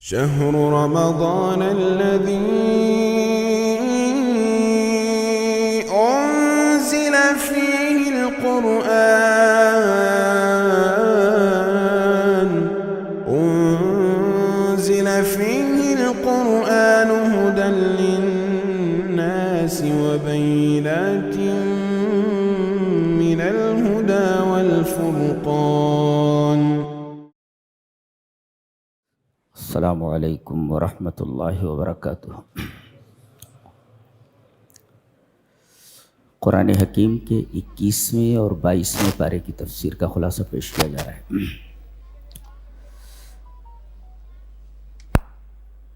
شهر رمضان الذي أنزل فيه القرآن هدى للناس وبينات من الهدى والفرقان. السلام علیکم ورحمۃ اللہ وبرکاتہ۔ قرآن حکیم کے 21ویں اور 22ویں پارے کی تفسیر کا خلاصہ پیش کیا جا رہا ہے۔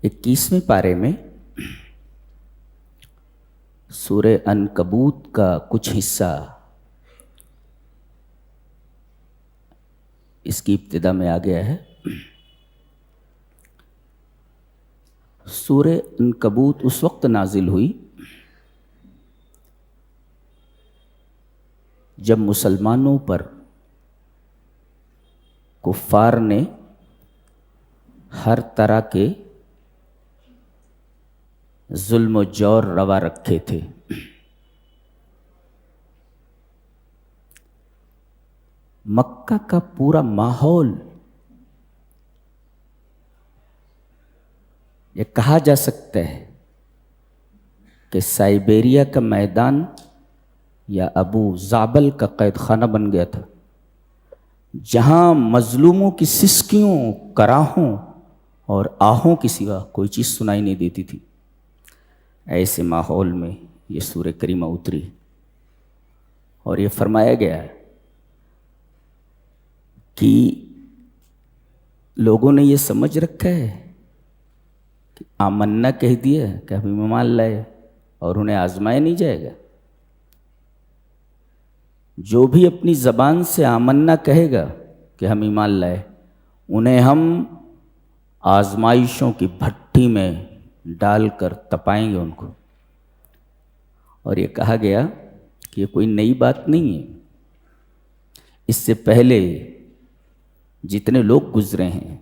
21ویں پارے میں سورہ عنکبوت کا کچھ حصہ اس کی ابتدا میں آ گیا ہے۔ سورہ عنکبوت اس وقت نازل ہوئی جب مسلمانوں پر کفار نے ہر طرح کے ظلم و جور روا رکھے تھے۔ مکہ کا پورا ماحول یہ کہا جا سکتا ہے کہ سائبیریا کا میدان یا ابو زابل کا قید خانہ بن گیا تھا، جہاں مظلوموں کی سسکیوں، کراہوں اور آہوں کے سوا کوئی چیز سنائی نہیں دیتی تھی۔ ایسے ماحول میں یہ سورہ کریمہ اتری اور یہ فرمایا گیا ہے کہ لوگوں نے یہ سمجھ رکھا ہے کہ آمنا کہہ دیا کہ ہم ایمان لائے اور انہیں آزمایا نہیں جائے گا۔ جو بھی اپنی زبان سے آمنا کہے گا کہ ہم ایمان لائے، انہیں ہم آزمائشوں کی بھٹی میں ڈال کر تپائیں گے ان کو۔ اور یہ کہا گیا کہ یہ کوئی نئی بات نہیں ہے، اس سے پہلے جتنے لوگ گزرے ہیں،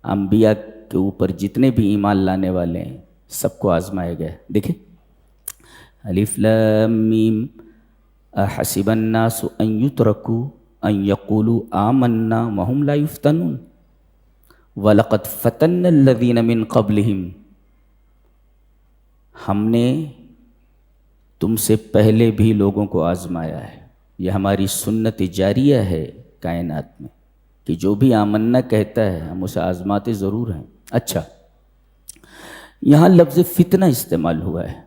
انبیاء کے اوپر جتنے بھی ایمان لانے والے ہیں، سب کو آزمایا گیا۔ دیکھیں، الف لام میم احسب الناس ان یترکوا ان یقولوا آمنا وهم لا یفتنون وَلَقَدْ فَتَنَّ الَّذِينَ مِن قَبْلِهِمْ۔ ہم نے تم سے پہلے بھی لوگوں کو آزمایا ہے۔ یہ ہماری سنت جاریہ ہے کائنات میں کہ جو بھی آمنا کہتا ہے ہم اسے آزماتے ضرور ہیں۔ اچھا، یہاں لفظ فتنہ استعمال ہوا ہے۔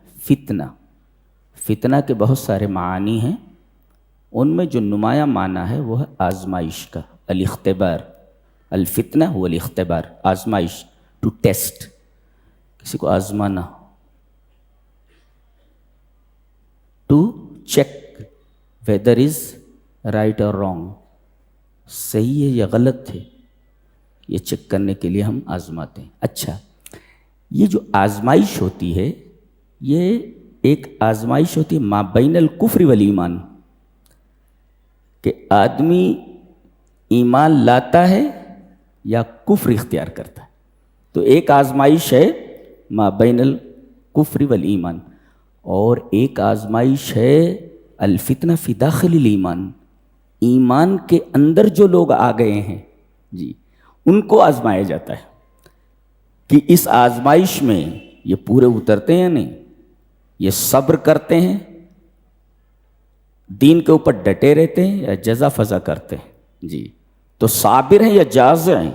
فتنہ کے بہت سارے معانی ہیں، ان میں جو نمایاں معنی ہے وہ ہے آزمائش کا، الاختبار۔ الفتنہ هو الاختبار، آزمائش، ٹو ٹیسٹ، کسی کو آزمانا، to check whether is right اور رانگ، صحیح ہے یا غلط ہے، یہ چیک کرنے کے لیے ہم آزماتے ہیں۔ اچھا، یہ جو آزمائش ہوتی ہے یہ ایک آزمائش ہوتی ہے ما بین الکفر والایمان، کہ آدمی ایمان لاتا ہے یا کفر اختیار کرتا ہے۔ تو ایک آزمائش ہے ما بین الکفر والایمان، اور ایک آزمائش ہے الفتنہ فی داخل الایمان، ایمان کے اندر جو لوگ آ گئے ہیں جی، ان کو آزمایا جاتا ہے کہ اس آزمائش میں یہ پورے اترتے ہیں یا نہیں، یہ صبر کرتے ہیں، دین کے اوپر ڈٹے رہتے ہیں یا جزا فضا کرتے ہیں جی۔ تو صابر ہیں یا جازع ہیں،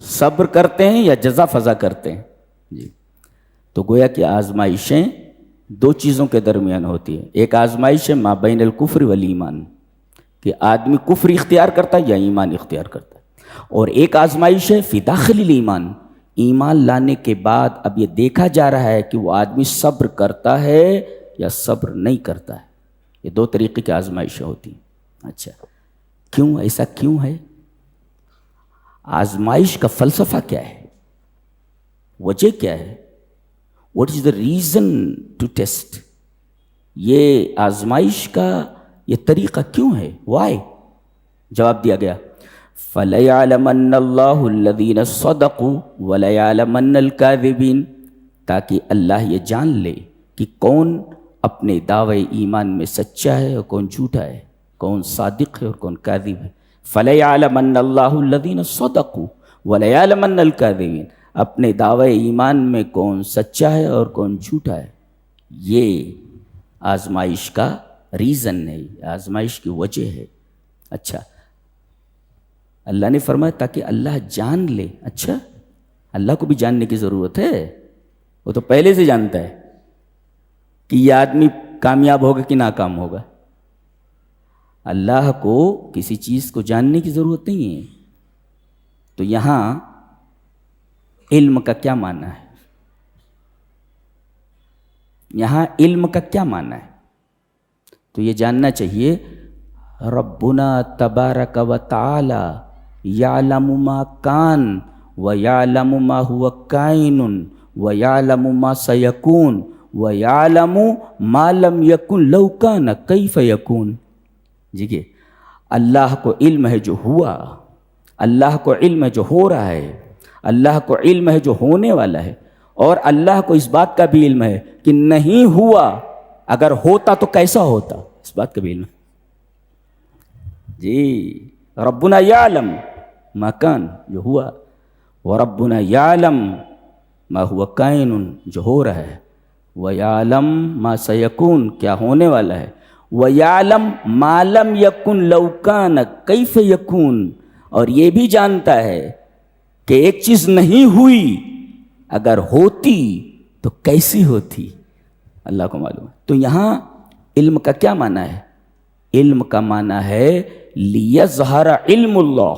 صبر کرتے ہیں یا جزا فضا کرتے ہیں جی۔ تو گویا کہ آزمائشیں دو چیزوں کے درمیان ہوتی ہے، ایک آزمائش ہے ما بین الکفر والایمان کہ آدمی کفر اختیار کرتا ہے یا ایمان اختیار کرتا ہے، اور ایک آزمائش ہے فی داخل الایمان، ایمان لانے کے بعد اب یہ دیکھا جا رہا ہے کہ وہ آدمی صبر کرتا ہے یا صبر نہیں کرتا ہے۔ یہ دو طریقے کی آزمائشیں ہوتی ہیں۔ اچھا، کیوں ایسا کیوں ہے؟ آزمائش کا فلسفہ کیا ہے؟ وجہ کیا ہے؟ What is the reason to test? یہ آزمائش کا یہ طریقہ کیوں ہے؟ وائی؟ جواب دیا گیا فَلَيَعْلَمَنَّ اللَّهُ الَّذِينَ صَدَقُوا وَلَيَعْلَمَنَّ الْكَاذِبِينَ، تاکہ اللہ یہ جان لے کہ کون اپنے دعوے ایمان میں سچا ہے اور کون جھوٹا ہے، کون صادق ہے اور کون کاذب ہے۔ فَلَيَعْلَمَنَّ اللَّهُ الَّذِينَ صَدَقُوا وَلَيَعْلَمَنَّ الْكَاذِبِينَ، اپنے دعوے ایمان میں کون سچا ہے اور کون جھوٹا ہے۔ یہ آزمائش کا ریزن ہے، آزمائش کی وجہ ہے۔ اچھا، اللہ نے فرمایا تاکہ اللہ جان لے۔ اچھا، اللہ کو بھی جاننے کی ضرورت ہے، وہ تو پہلے سے جانتا ہے کہ یہ آدمی کامیاب ہوگا کہ ناکام ہوگا۔ اللہ کو کسی چیز کو جاننے کی ضرورت نہیں ہے۔ تو یہاں علم کا کیا معنی ہے؟ یہاں علم کا کیا معنی ہے؟ تو یہ جاننا چاہیے ربنا تبارک و تعالی یعلم ما کان و یعلم ما هو کائن و یعلم ما سیکون و یعلم ما لم یکن لو کان کیف یکون۔ جی، اللہ کو علم ہے جو ہوا، اللہ کو علم ہے جو ہو رہا ہے، اللہ کو علم ہے جو ہونے والا ہے، اور اللہ کو اس بات کا بھی علم ہے کہ نہیں ہوا، اگر ہوتا تو کیسا ہوتا، اس بات کا بھی علم ہے۔ جی، ربنا یعلم ما کان جو ہوا، وربنا یعلم ما ہوا کائن جو ہو رہا ہے، ویعلم ما سیکون کیا ہونے والا ہے، ویعلم ما لم یکن لو کان کیف یکون، اور یہ بھی جانتا ہے کہ ایک چیز نہیں ہوئی، اگر ہوتی تو کیسی ہوتی، اللہ کو معلوم ہے۔ تو یہاں علم کا کیا معنی ہے؟ علم کا معنی ہے لیظہر علم اللہ،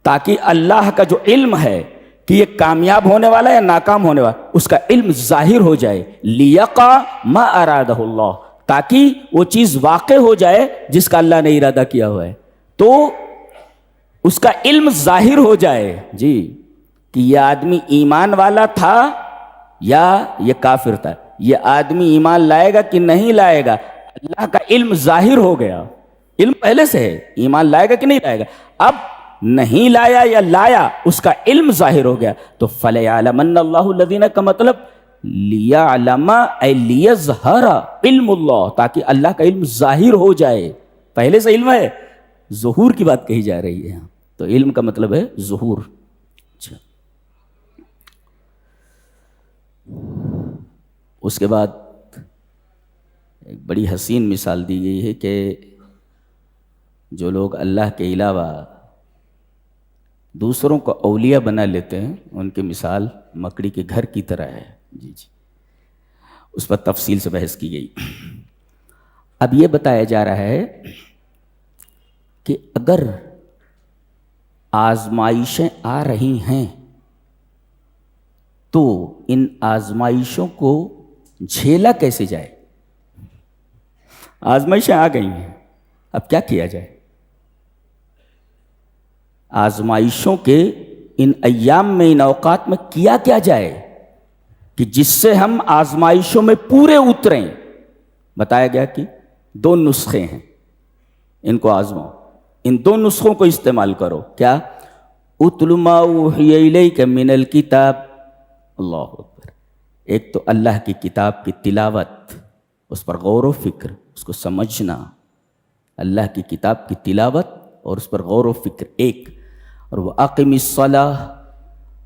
تاکہ اللہ کا جو علم ہے کہ یہ کامیاب ہونے والا ہے یا ناکام ہونے والا، اس کا علم ظاہر ہو جائے، لیقع ما ارادہ اللہ، تاکہ وہ چیز واقع ہو جائے جس کا اللہ نے ارادہ کیا ہوا ہے، تو اس کا علم ظاہر ہو جائے جی کہ یہ آدمی ایمان والا تھا یا یہ کافر تھا، یہ آدمی ایمان لائے گا کہ نہیں لائے گا، اللہ کا علم ظاہر ہو گیا۔ علم پہلے سے ہے، ایمان لائے گا کہ نہیں لائے گا، اب نہیں لایا یا لایا اس کا علم ظاہر ہو گیا۔ تو فَلَيَعْلَمَنَّ اللَّهُ الَّذِينَ کا مطلب لیعلم ای لیظہر علم اللہ، تاکہ اللہ کا علم ظاہر ہو جائے۔ پہلے سے علم ہے، ظہور کی بات کہی جا رہی ہے، تو علم کا مطلب ہے ظہور۔ اچھا، اس کے بعد ایک بڑی حسین مثال دی گئی ہے کہ جو لوگ اللہ کے علاوہ دوسروں کو اولیاء بنا لیتے ہیں، ان کی مثال مکڑی کے گھر کی طرح ہے۔ جی، اس پر تفصیل سے بحث کی گئی۔ اب یہ بتایا جا رہا ہے کہ اگر آزمائشیں آ رہی ہیں تو ان آزمائشوں کو جھیلا کیسے جائے؟ آزمائشیں آ گئی ہیں، اب کیا کیا جائے؟ آزمائشوں کے ان ایام میں، ان اوقات میں کیا کیا جائے کہ جس سے ہم آزمائشوں میں پورے اتریں؟ بتایا گیا کہ 2 نسخے ہیں، ان کو آزماؤ، ان 2 نسخوں کو استعمال کرو۔ کیا؟ اتل ما اوحی الیک من الکتاب، اللہ اکبر، ایک تو اللہ کی کتاب کی تلاوت، اس پر غور و فکر، اس کو سمجھنا، اللہ کی کتاب کی تلاوت اور اس پر غور و فکر ایک، اور وہ اقم الصلاۃ،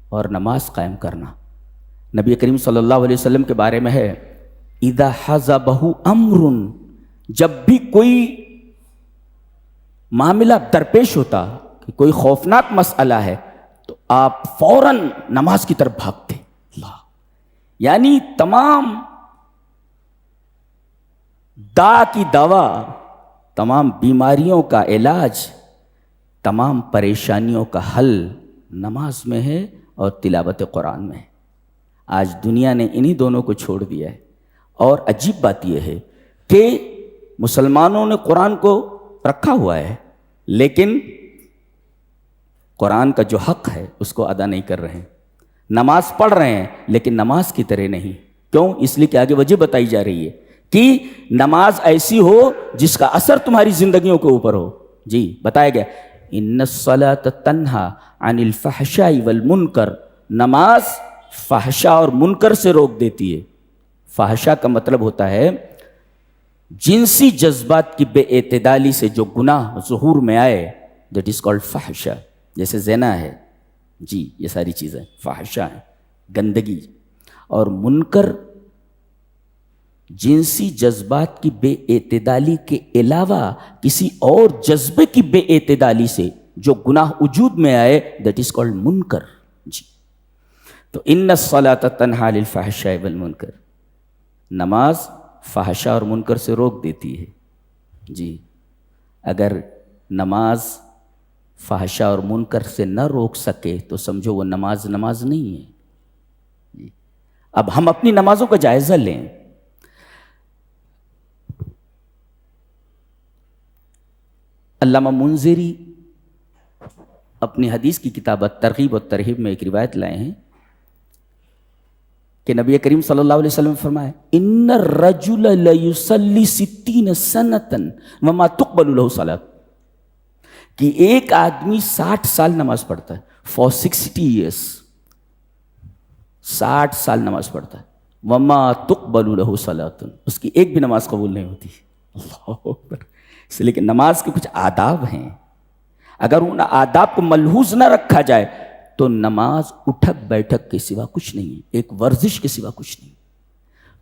اور نماز قائم کرنا۔ نبی کریم صلی اللہ علیہ وسلم کے بارے میں ہے اذا حزبہ امر، جب بھی کوئی معاملہ درپیش ہوتا کہ کوئی خوفناک مسئلہ ہے تو آپ فوراً نماز کی طرف بھاگتے۔ اللہ، یعنی تمام داء کی دوا، تمام بیماریوں کا علاج، تمام پریشانیوں کا حل نماز میں ہے اور تلاوت قرآن میں ہے۔ آج دنیا نے انہی دونوں کو چھوڑ دیا ہے، اور عجیب بات یہ ہے کہ مسلمانوں نے قرآن کو رکھا ہوا ہے، لیکن قرآن کا جو حق ہے اس کو ادا نہیں کر رہے ہیں۔ نماز پڑھ رہے ہیں لیکن نماز کی طرح نہیں۔ کیوں؟ اس لیے کہ آگے وجہ بتائی جا رہی ہے کہ نماز ایسی ہو جس کا اثر تمہاری زندگیوں کے اوپر ہو۔ جی، بتایا گیا ان الصلاۃ تنہا عن الفحشاء والمنکر، نماز فحشا اور منکر سے روک دیتی ہے۔ فحشا کا مطلب ہوتا ہے جنسی جذبات کی بے اعتدالی سے جو گناہ ظہور میں آئے، دیٹ از کالڈ فحشا، جیسے زنا ہے، جی یہ ساری چیزیں فحشا ہیں، گندگی۔ اور منکر جنسی جذبات کی بے اعتدالی کے علاوہ کسی اور جذبے کی بے اعتدالی سے جو گناہ وجود میں آئے، دیٹ از کالڈ منکر۔ جی تو ان الصلاۃ تنہا عن الفحشاء والمنکر، نماز فحشا اور منکر سے روک دیتی ہے۔ جی اگر نماز فحشا اور منکر سے نہ روک سکے تو سمجھو وہ نماز نہیں ہے۔ جی اب ہم اپنی نمازوں کا جائزہ لیں۔ علامہ منذری اپنی حدیث کی کتاب ترغیب و ترہیب میں ایک روایت لائے ہیں کہ نبی کریم صلی اللہ علیہ وسلم نے فرمایا ان الرجل لیصلی 60 سنۃ وما تقبل له صلاۃ، کہ ایک آدمی 60 سال نماز پڑھتا ہے، فار 60 ایئرس 60 سال نماز پڑھتا ہے، وما تقبل له صلاۃ، اس کی ایک بھی نماز قبول نہیں ہوتی۔ اللہ اکبر۔ اس لیے کہ نماز کے کچھ آداب ہیں، اگر ان آداب کو ملحوظ نہ رکھا جائے تو نماز اٹھک بیٹھک کے سوا کچھ نہیں ہے، ایک ورزش کے سوا کچھ نہیں۔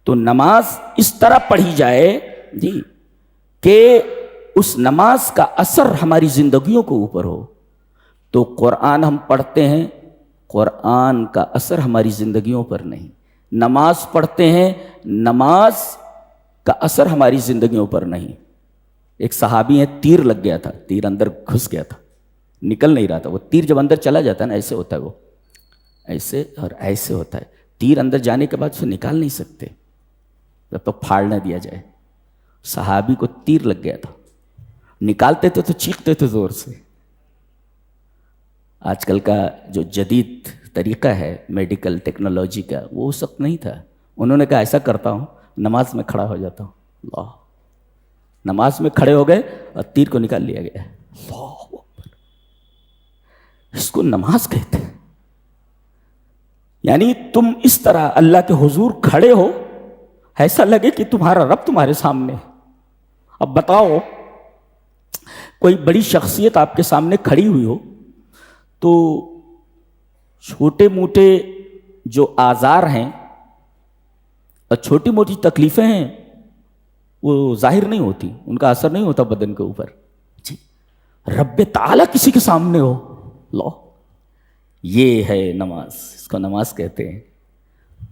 تو نماز اس طرح پڑھی جائے جی کہ اس نماز کا اثر ہماری زندگیوں کے اوپر ہو۔ تو قرآن ہم پڑھتے ہیں، قرآن کا اثر ہماری زندگیوں پر نہیں۔ نماز پڑھتے ہیں، نماز کا اثر ہماری زندگیوں پر نہیں۔ ایک صحابی ہے، تیر لگ گیا تھا، تیر اندر گھس گیا تھا، نکل نہیں رہا تھا۔ وہ تیر جب اندر چلا جاتا ہے نا، ایسے ہوتا ہے، وہ ایسے اور ایسے ہوتا ہے۔ تیر اندر جانے کے بعد اسے نکال نہیں سکتے جب تک پھاڑ نہ دیا جائے۔ صحابی کو تیر لگ گیا تھا، نکالتے تھے تو چیختے تھے زور سے۔ آج کل کا جو جدید طریقہ ہے میڈیکل ٹیکنالوجی کا، وہ اس وقت نہیں تھا۔ انہوں نے کہا ایسا کرتا ہوں، نماز میں کھڑا ہو جاتا ہوں۔ اللہ، نماز میں کھڑے ہو گئے اور تیر کو نکال لیا گیا۔ اللہ اکبر، اس کو نماز کہتے ہیں۔ یعنی تم اس طرح اللہ کے حضور کھڑے ہو، ایسا لگے کہ تمہارا رب تمہارے سامنے۔ اب بتاؤ، کوئی بڑی شخصیت آپ کے سامنے کھڑی ہوئی ہو تو چھوٹے موٹے جو آزار ہیں اور چھوٹی موٹی تکلیفیں ہیں وہ ظاہر نہیں ہوتی، ان کا اثر نہیں ہوتا بدن کے اوپر۔ جی رب تعالیٰ کسی کے سامنے ہو، لو، یہ ہے نماز، اس کو نماز کہتے ہیں۔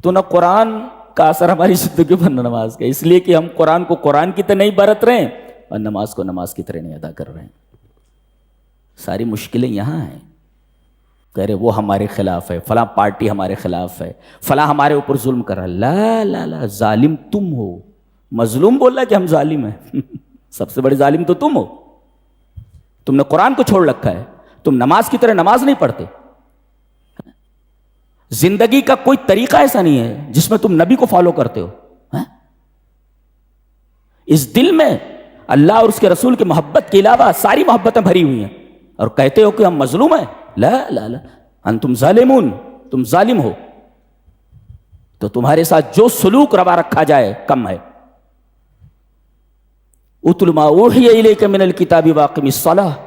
تو نہ قرآن کا اثر ہماری زندگی پر، نہ نماز کا، اس لیے کہ ہم قرآن کو قرآن کی طرح نہیں برت رہے ہیں اور نماز کو نماز کی طرح نہیں ادا کر رہے ہیں۔ ساری مشکلیں یہاں ہیں۔ کہہ رہے وہ ہمارے خلاف ہے، فلاں پارٹی ہمارے خلاف ہے، فلاں ہمارے اوپر ظلم کر رہا ہے۔ لا لا لا، ظالم تم ہو۔ مظلوم بول رہا ہے کہ ہم ظالم ہیں؟ سب سے بڑے ظالم تو تم ہو۔ تم نے قرآن کو چھوڑ رکھا ہے، تم نماز کی طرح نماز نہیں پڑھتے۔ زندگی کا کوئی طریقہ ایسا نہیں ہے جس میں تم نبی کو فالو کرتے ہو۔ اس دل میں اللہ اور اس کے رسول کی محبت کے علاوہ ساری محبتیں بھری ہوئی ہیں، اور کہتے ہو کہ ہم مظلوم ہیں۔ لا لا لا، انتم ظالمون، تم ظالم ہو۔ تو تمہارے ساتھ جو سلوک روا رکھا جائے کم ہے۔ اتل ما اوحی الیک من الکتاب واقم الصلاۃ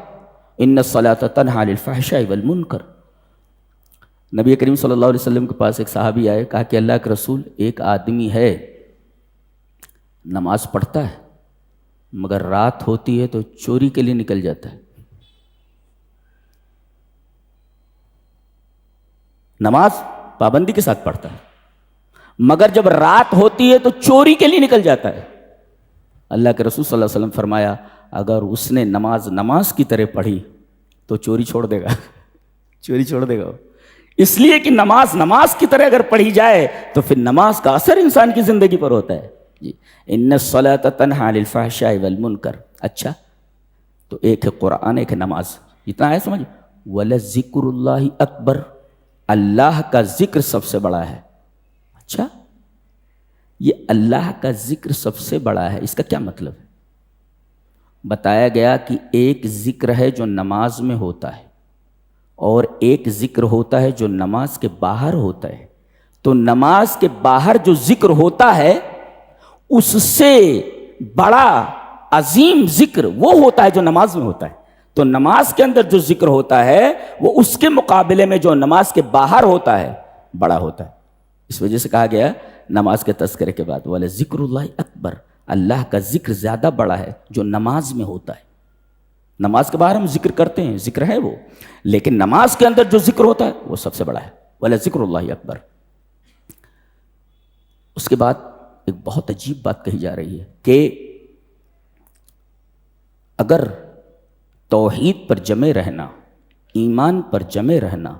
ان الصلاۃ تنہی عن الفحشاء والمنکر۔ نبی کریم صلی اللہ علیہ وسلم کے پاس ایک صحابی آئے، کہا کہ اللہ کے رسول، ایک آدمی ہے نماز پڑھتا ہے مگر رات ہوتی ہے تو چوری کے لیے نکل جاتا ہے۔ نماز پابندی کے ساتھ پڑھتا ہے مگر جب رات ہوتی ہے تو چوری کے لیے نکل جاتا ہے۔ اللہ کے رسول صلی اللہ علیہ وسلم فرمایا، اگر اس نے نماز کی طرح پڑھی تو چوری چھوڑ دے گا، چوری چھوڑ دے گا۔ اس لیے کہ نماز کی طرح اگر پڑھی جائے تو پھر نماز کا اثر انسان کی زندگی پر ہوتا ہے۔ جی ان الصلاۃ تنہی عن الفحشاء والمنکر۔ اچھا، تو ایک ہے قرآن، ایک ہے نماز، اتنا ہے سمجھ۔ وَلَذِكْرُ اللَّهِ اکبر، اللہ کا ذکر سب سے بڑا ہے۔ اچھا، یہ اللہ کا ذکر سب سے بڑا ہے، اس کا کیا مطلب ہے؟ بتایا گیا کہ ایک ذکر ہے جو نماز میں ہوتا ہے اور ایک ذکر ہوتا ہے جو نماز کے باہر ہوتا ہے. تو نماز کے باہر جو ذکر ہوتا ہے اس سے بڑا عظیم ذکر وہ ہوتا ہے جو نماز میں ہوتا ہے. تو نماز کے اندر جو ذکر ہوتا ہے وہ اس کے مقابلے میں جو نماز کے باہر ہوتا ہے بڑا ہوتا ہے. اس وجہ سے کہا گیا نماز کے تذکرے کے بعد وَلَا ذِكْرُ اللَّهِ اکبر، اللہ کا ذکر زیادہ بڑا ہے جو نماز میں ہوتا ہے. نماز کے باہر ہم ذکر کرتے ہیں، ذکر ہے وہ، لیکن نماز کے اندر جو ذکر ہوتا ہے وہ سب سے بڑا ہے. وَلَا ذِكْرُ اللَّهِ اکبر. اس کے بعد ایک بہت عجیب بات کہی جا رہی ہے کہ اگر توحید پر جمے رہنا، ایمان پر جمے رہنا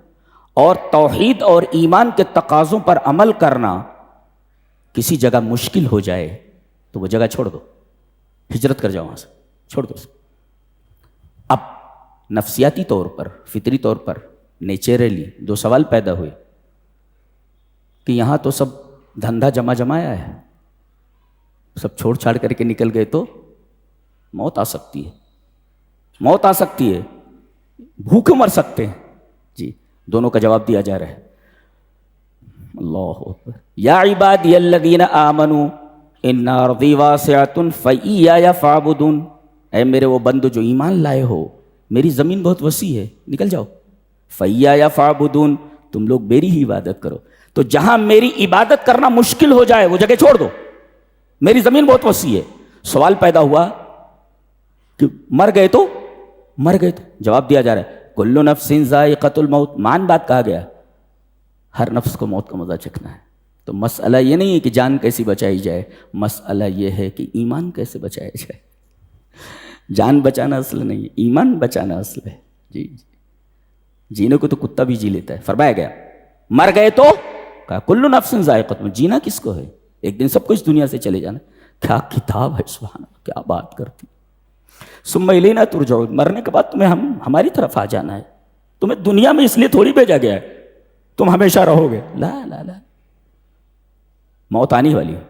اور توحید اور ایمان کے تقاضوں پر عمل کرنا کسی جگہ مشکل ہو جائے تو وہ جگہ چھوڑ دو، ہجرت کر جاؤ وہاں سے، چھوڑ دو. اب نفسیاتی طور پر، فطری طور پر، نیچرلی دو سوال پیدا ہوئے کہ یہاں تو سب دھندا جمایا ہے، سب چھوڑ چھاڑ کر کے نکل گئے تو موت آ سکتی ہے، موت آ سکتی ہے، بھوکے مر سکتے ہیں. جی دونوں کا جواب دیا جا رہا ہے. اللہ اکبر. یا عبادی الذین آمنوا ان ارضی واسعۃ فایای فاعبدون. اے میرے وہ بندو جو ایمان لائے ہو، میری زمین بہت وسیع ہے، نکل جاؤ. فایای فاعبدون، تم لوگ میری ہی عبادت کرو. تو جہاں میری عبادت کرنا مشکل ہو جائے وہ جگہ چھوڑ دو، میری زمین بہت وسیع ہے. سوال پیدا ہوا کہ مر گئے تو جواب دیا جا رہا ہے کل نفس ذائقۃ الموت. مان بات کہا گیا ہر نفس کو موت کا مزہ چکھنا ہے. تو مسئلہ یہ نہیں ہے کہ جان کیسی بچائی جائے، مسئلہ یہ ہے کہ ایمان کیسے بچایا جائے. جان بچانا اصل نہیں ہے، ایمان بچانا اصل ہے. جی جینے کو تو کتا بھی جی لیتا ہے. فرمایا گیا مر گئے تو کہا کل نفس ذائقۃ الموت. جینا کس کو ہے؟ ایک دن سب کو اس دنیا سے چلے جانا. کیا کتاب ہے، سبحان اللہ، کیا بات کرتی. ثم الینا ترجعون. مرنے کے بعد تمہیں ہماری طرف آ جانا ہے. تمہیں دنیا میں اس لیے تھوڑی بھیجا گیا ہے تم ہمیشہ رہو گے. لا لا لا، موت آنے والی ہے.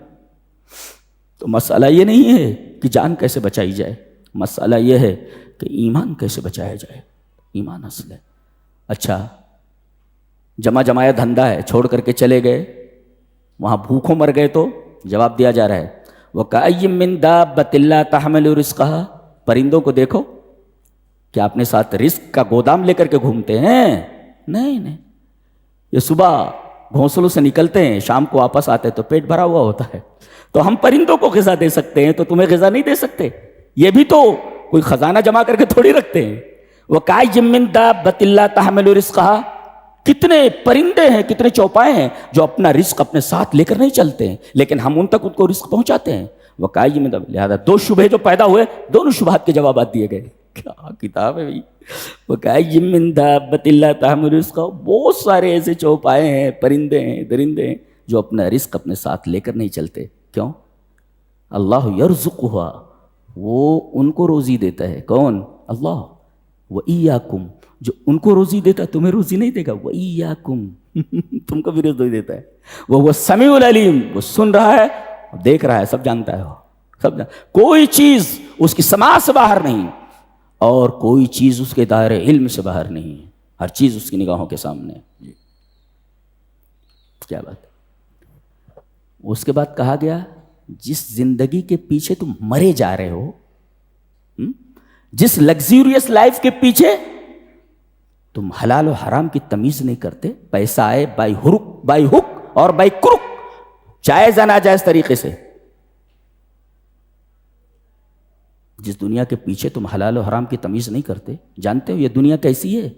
تو مسئلہ یہ نہیں ہے کہ جان کیسے بچائی جائے، مسئلہ یہ ہے کہ ایمان کیسے بچایا جائے. ایمان اصل ہے. اچھا جمایا دھندا ہے، چھوڑ کر کے چلے گئے، وہاں بھوکوں مر گئے تو جواب دیا جا رہا ہے وَكَأَيٍّ مِّن دَابَّةٍ لَّا تَحْمِلُ رِزْقَهَا. پرندوں کو دیکھو، کیا اپنے ساتھ رزق کا گودام لے کر کے گھومتے ہیں؟ نہیں. یہ صبح گھونسلوں سے نکلتے ہیں، شام کو واپس آتے تو پیٹ بھرا ہوا ہوتا ہے. تو ہم پرندوں کو غذا دے سکتے ہیں تو تمہیں غذا نہیں دے سکتے؟ یہ بھی تو کوئی خزانہ جمع کر کے تھوڑی رکھتے ہیں. وَكَأَيٍّ مِّن دَابَّةٍ لَّا تَحْمِلُ رِزْقَهَا. کتنے پرندے ہیں، کتنے چوپائے ہیں جو اپنا رزق اپنے ساتھ لے کر نہیں چلتے ہیں، لیکن ہم ان تک ان کو رزق پہنچاتے ہیں. وَكَأَيٍّ مِّن دَابَّةٍ. لہذا دو شبہے جو پیدا ہوئے، دونوں شبہات کے جوابات دیے گئے. کیا کتاب ہے بھائی. وَكَأَيٍّ مِّن دَابَّةٍ لَّا تَحْمِلُ رِزْقَهَا. بہت سارے ایسے چوپائے ہیں، پرندے ہیں، درندے ہیں جو اپنا رزق اپنے ساتھ لے کر نہیں چلتے. کیوں؟ اللہ یرزقها، وہ ان کو روزی دیتا ہے. کون؟ اللہ. وَإِيَّاكُمْ، جو ان کو روزی دیتا ہے تمہیں روزی نہیں دے گا. وَإِيَّاكُمْ، تم کو بھی روزی دیتا ہے. وَهُوَ السَّمِيعُ الْعَلِيمُ، وہ سن رہا ہے، دیکھ رہا ہے، سب جانتا ہے. سب کوئی چیز اس کی سماع سے باہر نہیں اور کوئی چیز اس کے دائرے علم سے باہر نہیں. ہر چیز اس کی نگاہوں کے سامنے. کیا بات. اس کے بعد کہا گیا جس زندگی کے پیچھے تم مرے جا رہے ہو، جس لگزیریس لائف کے پیچھے تم حلال و حرام کی تمیز نہیں کرتے، پیسہ آئے بائی ہک اور بائی کرک، جائز یا ناجائز طریقے سے، جس دنیا کے پیچھے تم حلال و حرام کی تمیز نہیں کرتے. جانتے ہو یہ دنیا کیسی ہے؟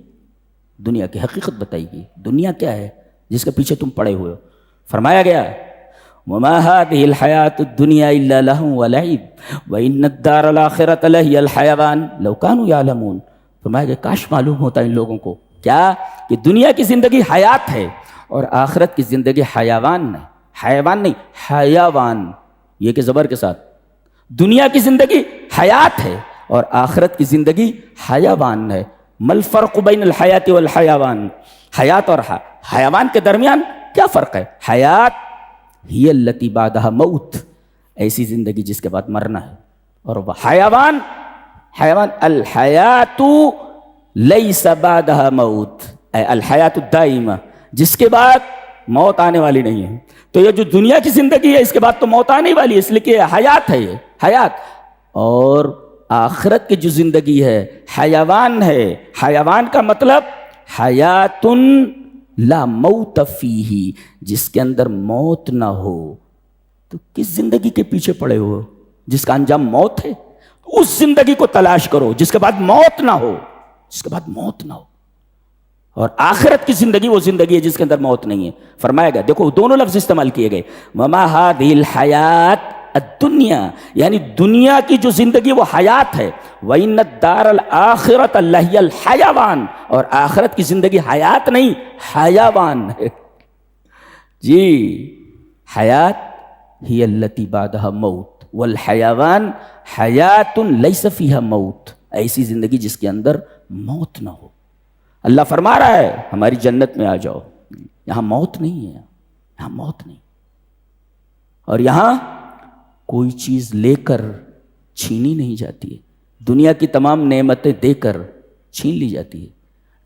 دنیا کی حقیقت بتائی گئی. دنیا کیا ہے جس کے پیچھے تم پڑے ہوئے ہو؟ فرمایا گیا وَمَا هَذِهِ الْحَيَاةُ الدُّنْيَا إِلَّا لَهْوٌ وَلَعِبٌ وَإِنَّ الدَّارَ الْآخِرَةَ لَهِيَ الْحَيَوَانُ لَوْ كَانُوا يَعْلَمُونَ. فرمایا کہ کاش معلوم ہوتا ان لوگوں کو کیا کہ دنیا کی زندگی حیات ہے اور آخرت کی زندگی حیوان ہے. حیوان نہیں، حیوان، یہ کہ زبر کے ساتھ. دنیا کی زندگی حیات ہے اور آخرت کی زندگی حیوان ہے. مل فرق بین الحیات والحیوان. حیات اور حیوان کے درمیان کیا فرق ہے؟ حیات ہی التی بعدها موت، ایسی زندگی جس کے بعد مرنا ہے، اور وہ حیوان حیوان. الحیات لیس بعدها موت، الحیات الدائمہ، جس کے بعد موت آنے والی نہیں ہے. تو یہ جو دنیا کی زندگی ہے اس کے بعد تو موت آنے والی ہے، اس لیے کہ حیات ہے، یہ حیات. اور آخرت کی جو زندگی ہے حیوان ہے. حیوان کا مطلب حیات لا موت فیہ، جس کے اندر موت نہ ہو. تو کس زندگی کے پیچھے پڑے ہو جس کا انجام موت ہے؟ اس زندگی کو تلاش کرو جس کے بعد موت نہ ہو، جس کے بعد موت نہ ہو. اور آخرت کی زندگی وہ زندگی ہے جس کے اندر موت نہیں ہے. فرمایا گیا، دیکھو دونوں لفظ استعمال کیے گئے، وما هذه الحیات الدنیا، یعنی دنیا کی جو زندگی وہ حیات ہے. وَإِنَّ الدَّارَ الْآخِرَةَ لَهِيَ الْحَيَوَانُ، اور آخرت کی زندگی حیات نہیں حیوان ہے. جی حیات ہی التی بعدها موت والحیوان حیات لیس فیہا موت، ایسی زندگی جس کے اندر موت نہ ہو. اللہ فرما رہا ہے ہماری جنت میں آ جاؤ، یہاں موت نہیں ہے، یہاں موت نہیں. اور یہاں کوئی چیز لے کر چھینی نہیں جاتی ہے. دنیا کی تمام نعمتیں دے کر چھین لی جاتی ہے.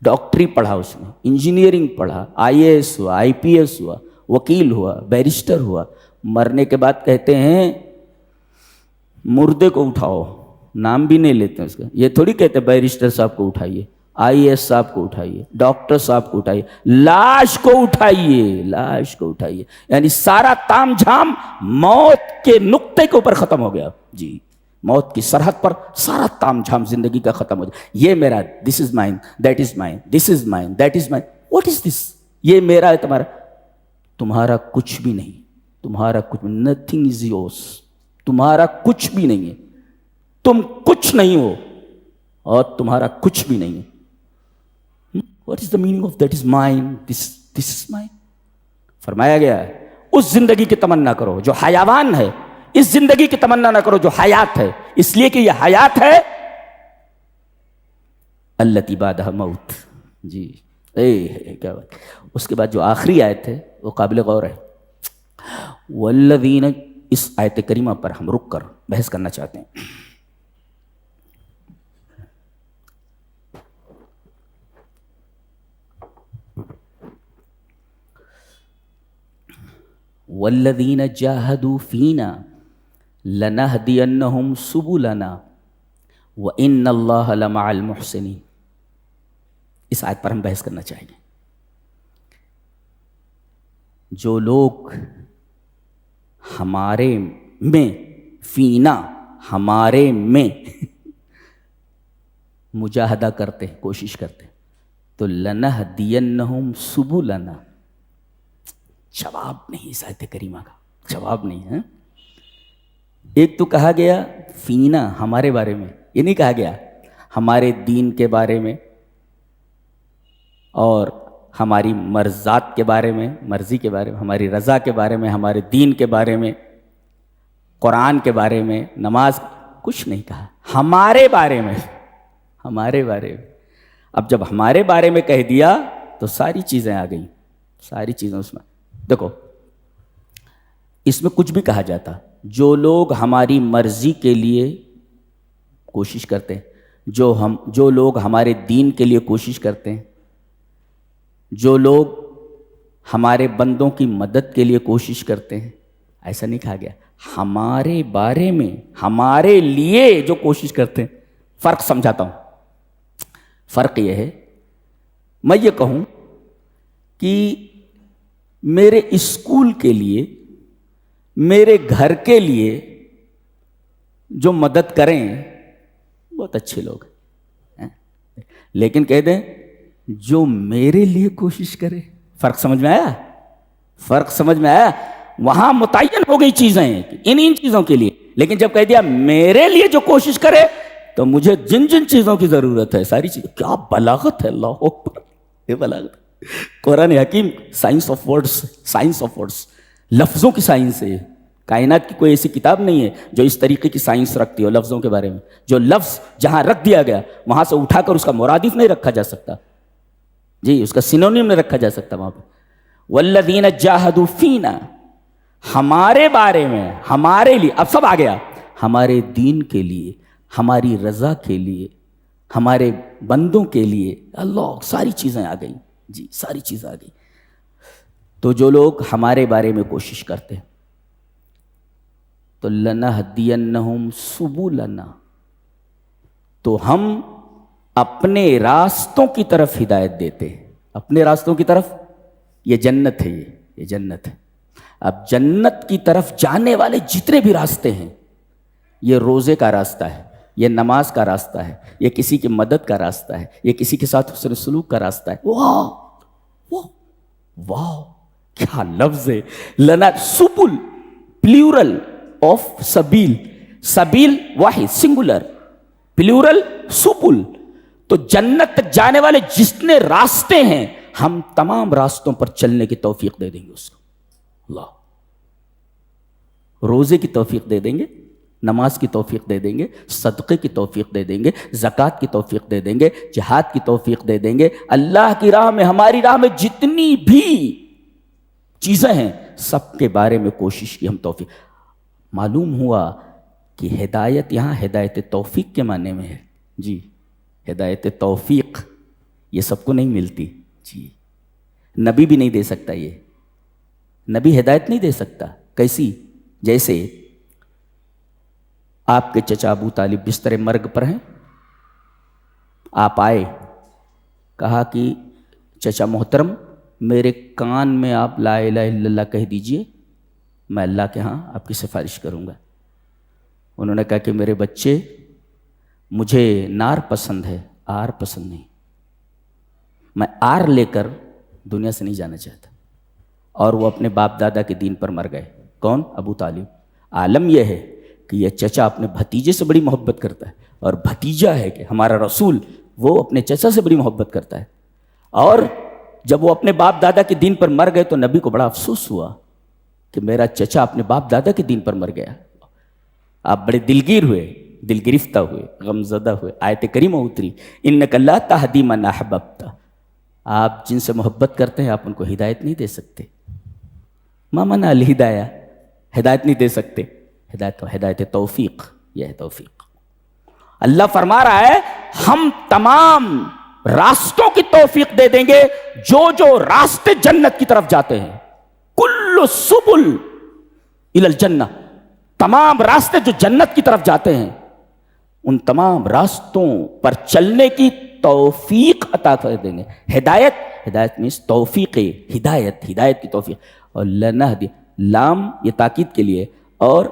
ڈاکٹری پڑھا اس نے، انجینئرنگ پڑھا، IAS ہوا، IPS ہوا، وکیل ہوا، بیرسٹر ہوا. مرنے کے بعد کہتے ہیں مردے کو اٹھاؤ، نام بھی نہیں لیتے اس کا. یہ تھوڑی کہتے بیرسٹر صاحب کو اٹھائیے، IAS صاحب کو اٹھائیے، ڈاکٹر صاحب کو اٹھائیے، لاش کو اٹھائیے، لاش کو اٹھائیے. یعنی سارا تام جھام موت کے نقطے کے اوپر ختم ہو گیا. جی موت کی سرحد پر سارا تام جھام زندگی کا ختم ہو جائے. یہ میرا، this is mine, that is mine, this is mine, that is mine. What is this? یہ میرا ہے، تمہارا؟ تمہارا کچھ بھی نہیں، تمہارا کچھ، نتھنگ از یورس. تمہارا کچھ بھی نہیں ہے، تم کچھ نہیں ہو اور تمہارا کچھ بھی نہیں ہے. What is the meaning of that is mine? This is mine. فرمایا گیا ہے اس زندگی کی تمنا کرو جو حیوان ہے، اس زندگی کی تمنا نہ کرو جو حیات ہے، اس لیے کہ یہ حیات ہے التی بعدها موت. جی کیا بات. اس کے بعد جو آخری آیت ہے وہ قابل غور ہے. والذین، اس آیت کریمہ پر ہم رک کر بحث کرنا چاہتے ہیں. والذین جاہدوا فینا لنہدینہم سبلنا وان اللہ لمع المحسنین. اس آیت پر ہم بحث کرنا چاہیں گے. جو لوگ ہمارے میں، فینا ہمارے میں مجاہدہ کرتے، کوشش کرتے، تو لنہدینہم سبلنا. جواب نہیں اس آیت کریمہ کا، جواب نہیں ہے. ایک تو کہا گیا فینا ہمارے بارے میں، یہ نہیں کہا گیا ہمارے دین کے بارے میں اور ہماری مرضات کے بارے میں، مرضی کے بارے میں، ہماری رضا کے بارے میں، ہمارے دین کے بارے میں، قرآن کے بارے میں، نماز، کچھ نہیں کہا. ہمارے بارے میں، ہمارے بارے میں. اب جب ہمارے بارے میں کہہ دیا تو ساری چیزیں آ گئیں، ساری چیزیں اس میں. دیکھو اس میں کچھ بھی کہا جاتا، جو لوگ ہماری مرضی کے لیے کوشش کرتے ہیں، جو لوگ ہمارے دین کے لیے کوشش کرتے ہیں، جو لوگ ہمارے بندوں کی مدد کے لیے کوشش کرتے ہیں، ایسا نہیں کہا گیا. ہمارے بارے میں، ہمارے لیے جو کوشش کرتے ہیں. فرق سمجھاتا ہوں. فرق یہ ہے، میں یہ کہوں کہ میرے اسکول کے لیے، میرے گھر کے لیے جو مدد کریں بہت اچھے لوگ ہیں، لیکن کہہ دیں جو میرے لیے کوشش کرے. فرق سمجھ میں آیا؟ فرق سمجھ میں آیا؟ وہاں متعین ہو گئی چیزیں ان چیزوں کے لیے، لیکن جب کہہ دیا میرے لیے جو کوشش کرے تو مجھے جن جن چیزوں کی ضرورت ہے ساری چیزیں. کیا بلاغت ہے، اللہ اکبر، یہ بلاغت. قرآن حکیم science of words, science of words, لفظوں کی سائنس ہے. کائنات کی کوئی ایسی کتاب نہیں ہے جو اس طریقے کی سائنس رکھتی ہو لفظوں کے بارے میں. جو لفظ جہاں رکھ دیا گیا وہاں سے اٹھا کر اس کا مرادف نہیں رکھا جا سکتا. جی اس کا سینونیم نہیں رکھا جا سکتا وہاں پہ. والذین جاہدوا فینا، ہمارے بارے میں، ہمارے لیے. اب سب آ گیا، ہمارے دین کے لیے، ہماری رضا کے لیے، ہمارے بندوں کے لیے، اللہ ساری چیزیں آ گئیں جی، ساری چیزیں آ گئیں. تو جو لوگ ہمارے بارے میں کوشش کرتے ہیں تو لَنَهْدِيَنَّهُمْ سُبُلَنَا، تو ہم اپنے راستوں کی طرف ہدایت دیتے ہیں. اپنے راستوں کی طرف، یہ جنت ہے، یہ جنت ہے. اب جنت کی طرف جانے والے جتنے بھی راستے ہیں، یہ روزے کا راستہ ہے، یہ نماز کا راستہ ہے، یہ کسی کی مدد کا راستہ ہے، یہ کسی کے ساتھ حسن سلوک کا راستہ ہے. واہ واہ واہ، کیا لفظ ہے! لنا سبل، پلیورل آف سبیل، سبیل واحد سنگولر، پلیورل سبل. تو جنت تک جانے والے جتنے راستے ہیں، ہم تمام راستوں پر چلنے کی توفیق دے دیں گے اس کو. اللہ، روزے کی توفیق دے دیں گے، نماز کی توفیق دے دیں گے، صدقے کی توفیق دے دیں گے، زکوٰۃ کی توفیق دے دیں گے، جہاد کی توفیق دے دیں گے. اللہ کی راہ میں، ہماری راہ میں جتنی بھی چیزیں ہیں، سب کے بارے میں کوشش کی ہم توفیق. معلوم ہوا کہ ہدایت یہاں ہدایت توفیق کے معنی میں ہے جی. ہدایت توفیق یہ سب کو نہیں ملتی جی، نبی بھی نہیں دے سکتا. یہ نبی ہدایت نہیں دے سکتا. کیسی؟ جیسے آپ کے چچا ابو طالب بستر مرگ پر ہیں، آپ آئے، کہا کہ چچا محترم میرے کان میں آپ لا الہ الا اللہ کہہ دیجئے، میں اللہ کے ہاں آپ کی سفارش کروں گا. انہوں نے کہا کہ میرے بچے، مجھے نار پسند ہے، آر پسند نہیں، میں آر لے کر دنیا سے نہیں جانا چاہتا. اور وہ اپنے باپ دادا کے دین پر مر گئے. کون؟ ابو طالب. عالم یہ ہے کہ یہ چچا اپنے بھتیجے سے بڑی محبت کرتا ہے، اور بھتیجا ہے کہ ہمارا رسول وہ اپنے چچا سے بڑی محبت کرتا ہے. اور جب وہ اپنے باپ دادا کے دین پر مر گئے تو نبی کو بڑا افسوس ہوا کہ میرا چچا اپنے باپ دادا کے دین پر مر گیا. آپ بڑے دلگیر ہوئے، دل گرفتہ ہوئے، غمزدہ ہوئے. آیت کریمہ اتری، انک لا تہدی من احببت. آپ جن سے محبت کرتے ہیں آپ ان کو ہدایت نہیں دے سکتے. ما منع الہدایہ، ہدایت نہیں دے سکتے. ہدایت توفیق، یہ ہے توفیق. اللہ فرما رہا ہے ہم تمام راستوں کی توفیق دے دیں گے، جو جو راستے جنت کی طرف جاتے ہیں. کل سبل الی الجنہ، تمام راستے جو جنت کی طرف جاتے ہیں، ان تمام راستوں پر چلنے کی توفیق عطا کر دیں گے. ہدایت مینس توفیق، ہدایت کی توفیق. اور لنہدی، لام یہ تاکید کے لیے، اور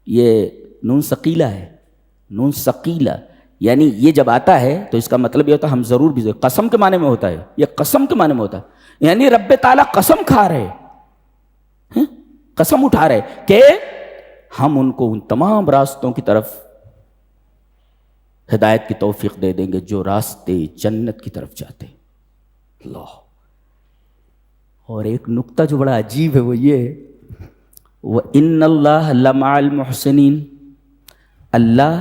یہ نون ثقیلہ ہے، نون ثقیلہ، یعنی یہ جب آتا ہے تو اس کا مطلب یہ ہوتا ہے ہم ضرور بھی قسم کے معنی میں ہوتا ہے. یہ قسم کے معنی میں ہوتا ہے، یعنی رب تعالیٰ قسم کھا رہے، قسم اٹھا رہے کہ ہم ان کو ان تمام راستوں کی طرف ہدایت کی توفیق دے دیں گے جو راستے جنت کی طرف جاتے ہیں. اللہ. اور ایک نکتہ جو بڑا عجیب ہے وہ یہ ہے، وَإِنَّ اللَّهَ لَمَعَ الْمُحْسِنِينَ، اللہ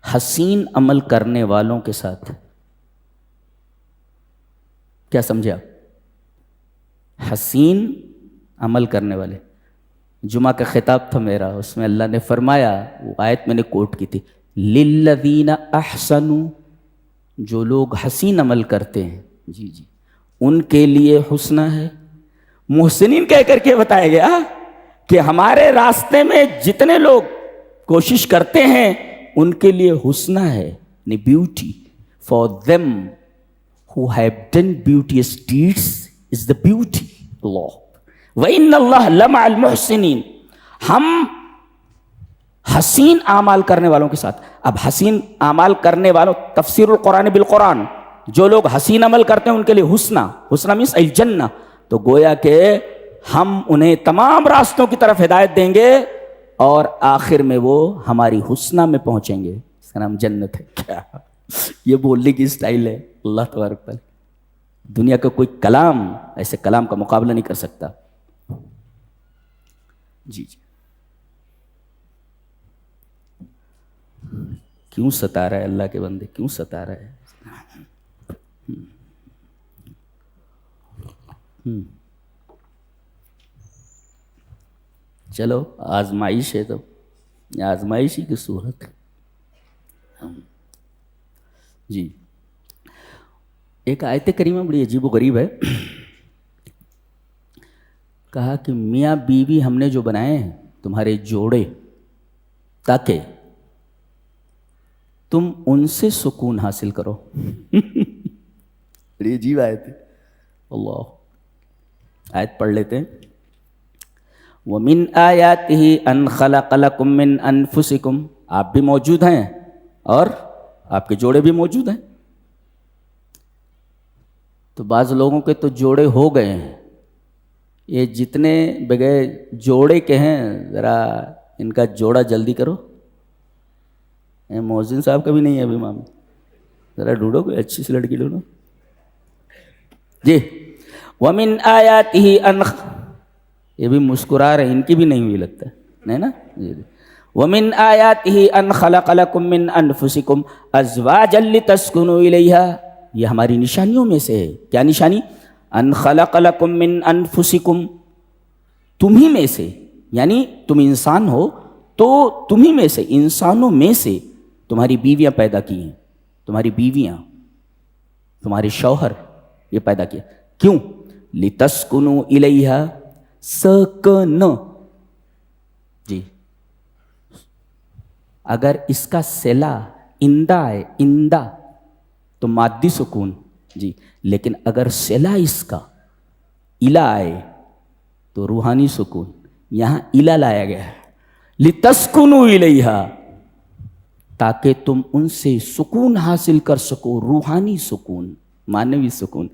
حسین عمل کرنے والوں کے ساتھ. کیا سمجھے آپ؟ حسین عمل کرنے والے. جمعہ کا خطاب تھا میرا، اس میں اللہ نے فرمایا، وہ آیت میں نے کوٹ کی تھی، لِلَّذِينَ أَحْسَنُوا، جو لوگ حسین عمل کرتے ہیں جی ان کے لیے حسنہ ہے. محسنین کہہ کر کے بتایا گیا کہ ہمارے راستے میں جتنے لوگ کوشش کرتے ہیں ان کے لیے حسنہ ہے، beauty. For them who have done beauteous deeds is the beauty. اللہ. وَإِنَّ اللَّهَ لَمَعَ الْمُحْسِنِينَ، ہم حسین اعمال کرنے والوں کے ساتھ. اب حسین اعمال کرنے والوں، تفسیر القرآن بالقرآن، جو لوگ حسین عمل کرتے ہیں ان کے لیے حسنہ مینس الجنہ. تو گویا کہ ہم انہیں تمام راستوں کی طرف ہدایت دیں گے اور آخر میں وہ ہماری حسنہ میں پہنچیں گے. اس کا نام جنت ہے. کیا یہ بولنے کی اسٹائل ہے اللہ تبارک تعالیٰ. دنیا کا کوئی کلام ایسے کلام کا مقابلہ نہیں کر سکتا. جی کیوں ستا رہا ہے اللہ کے بندے، کیوں ستا رہا ہے؟ چلو آزمائش ہے تو آزمائش ہی کی صورت ہے. جی ایک آیت کریمہ بڑی عجیب و غریب ہے. کہا کہ میاں بیوی ہم نے جو بنائے ہیں تمہارے جوڑے تاکہ تم ان سے سکون حاصل کرو. بڑی عجیب آیت ہے. اللہ آیت پڑھ لیتے ہیں. وَمِنْ آيَاتِهِ أَنْ خَلَقَ لَكُم مِّنْ أَنفُسِكُمْ. آپ بھی موجود ہیں اور آپ کے جوڑے بھی موجود ہیں. تو بعض لوگوں کے تو جوڑے ہو گئے ہیں. یہ جتنے بغیر جوڑے کے ہیں ذرا ان کا جوڑا جلدی کرو. مؤذن صاحب کا بھی نہیں ہے ابھی معاملہ. ذرا ڈھونڈو کوئی اچھی سی لڑکی ڈھونڈو. جی وَمِنْ آيَاتِهِ أَنْ. یہ بھی مسکرا رہے ہیں, ان کی بھی نہیں ہوئی لگتا ہے نا. جی وَمِنْ آيَاتِهِ أَنْ خَلَقَ لَكُم مِّنْ أَنفُسِكُمْ أَزْوَاجًا لِتَسْكُنُوا إِلَيْهَا. یہ ہماری نشانیوں میں سے ہے. کیا نشانی؟ ان خلق لکم من انفسکم. تمہیں میں سے, یعنی تم انسان ہو تو تمہیں میں سے, انسانوں میں سے تمہاری بیویاں پیدا کی ہیں. تمہاری بیویاں, تمہارے شوہر یہ پیدا کیا. کیوں؟ لتسکنوا الیہا. سکن. جی اگر اس کا صلہ اندہ ہے, اندہ تو مادی سکون. جی لیکن اگر صلہ اس کا الہ آئے تو روحانی سکون. یہاں الہ لایا گیا ہے لتسکنوا الیہا, تاکہ تم ان سے سکون حاصل کر سکو. روحانی سکون, معنوی سکون.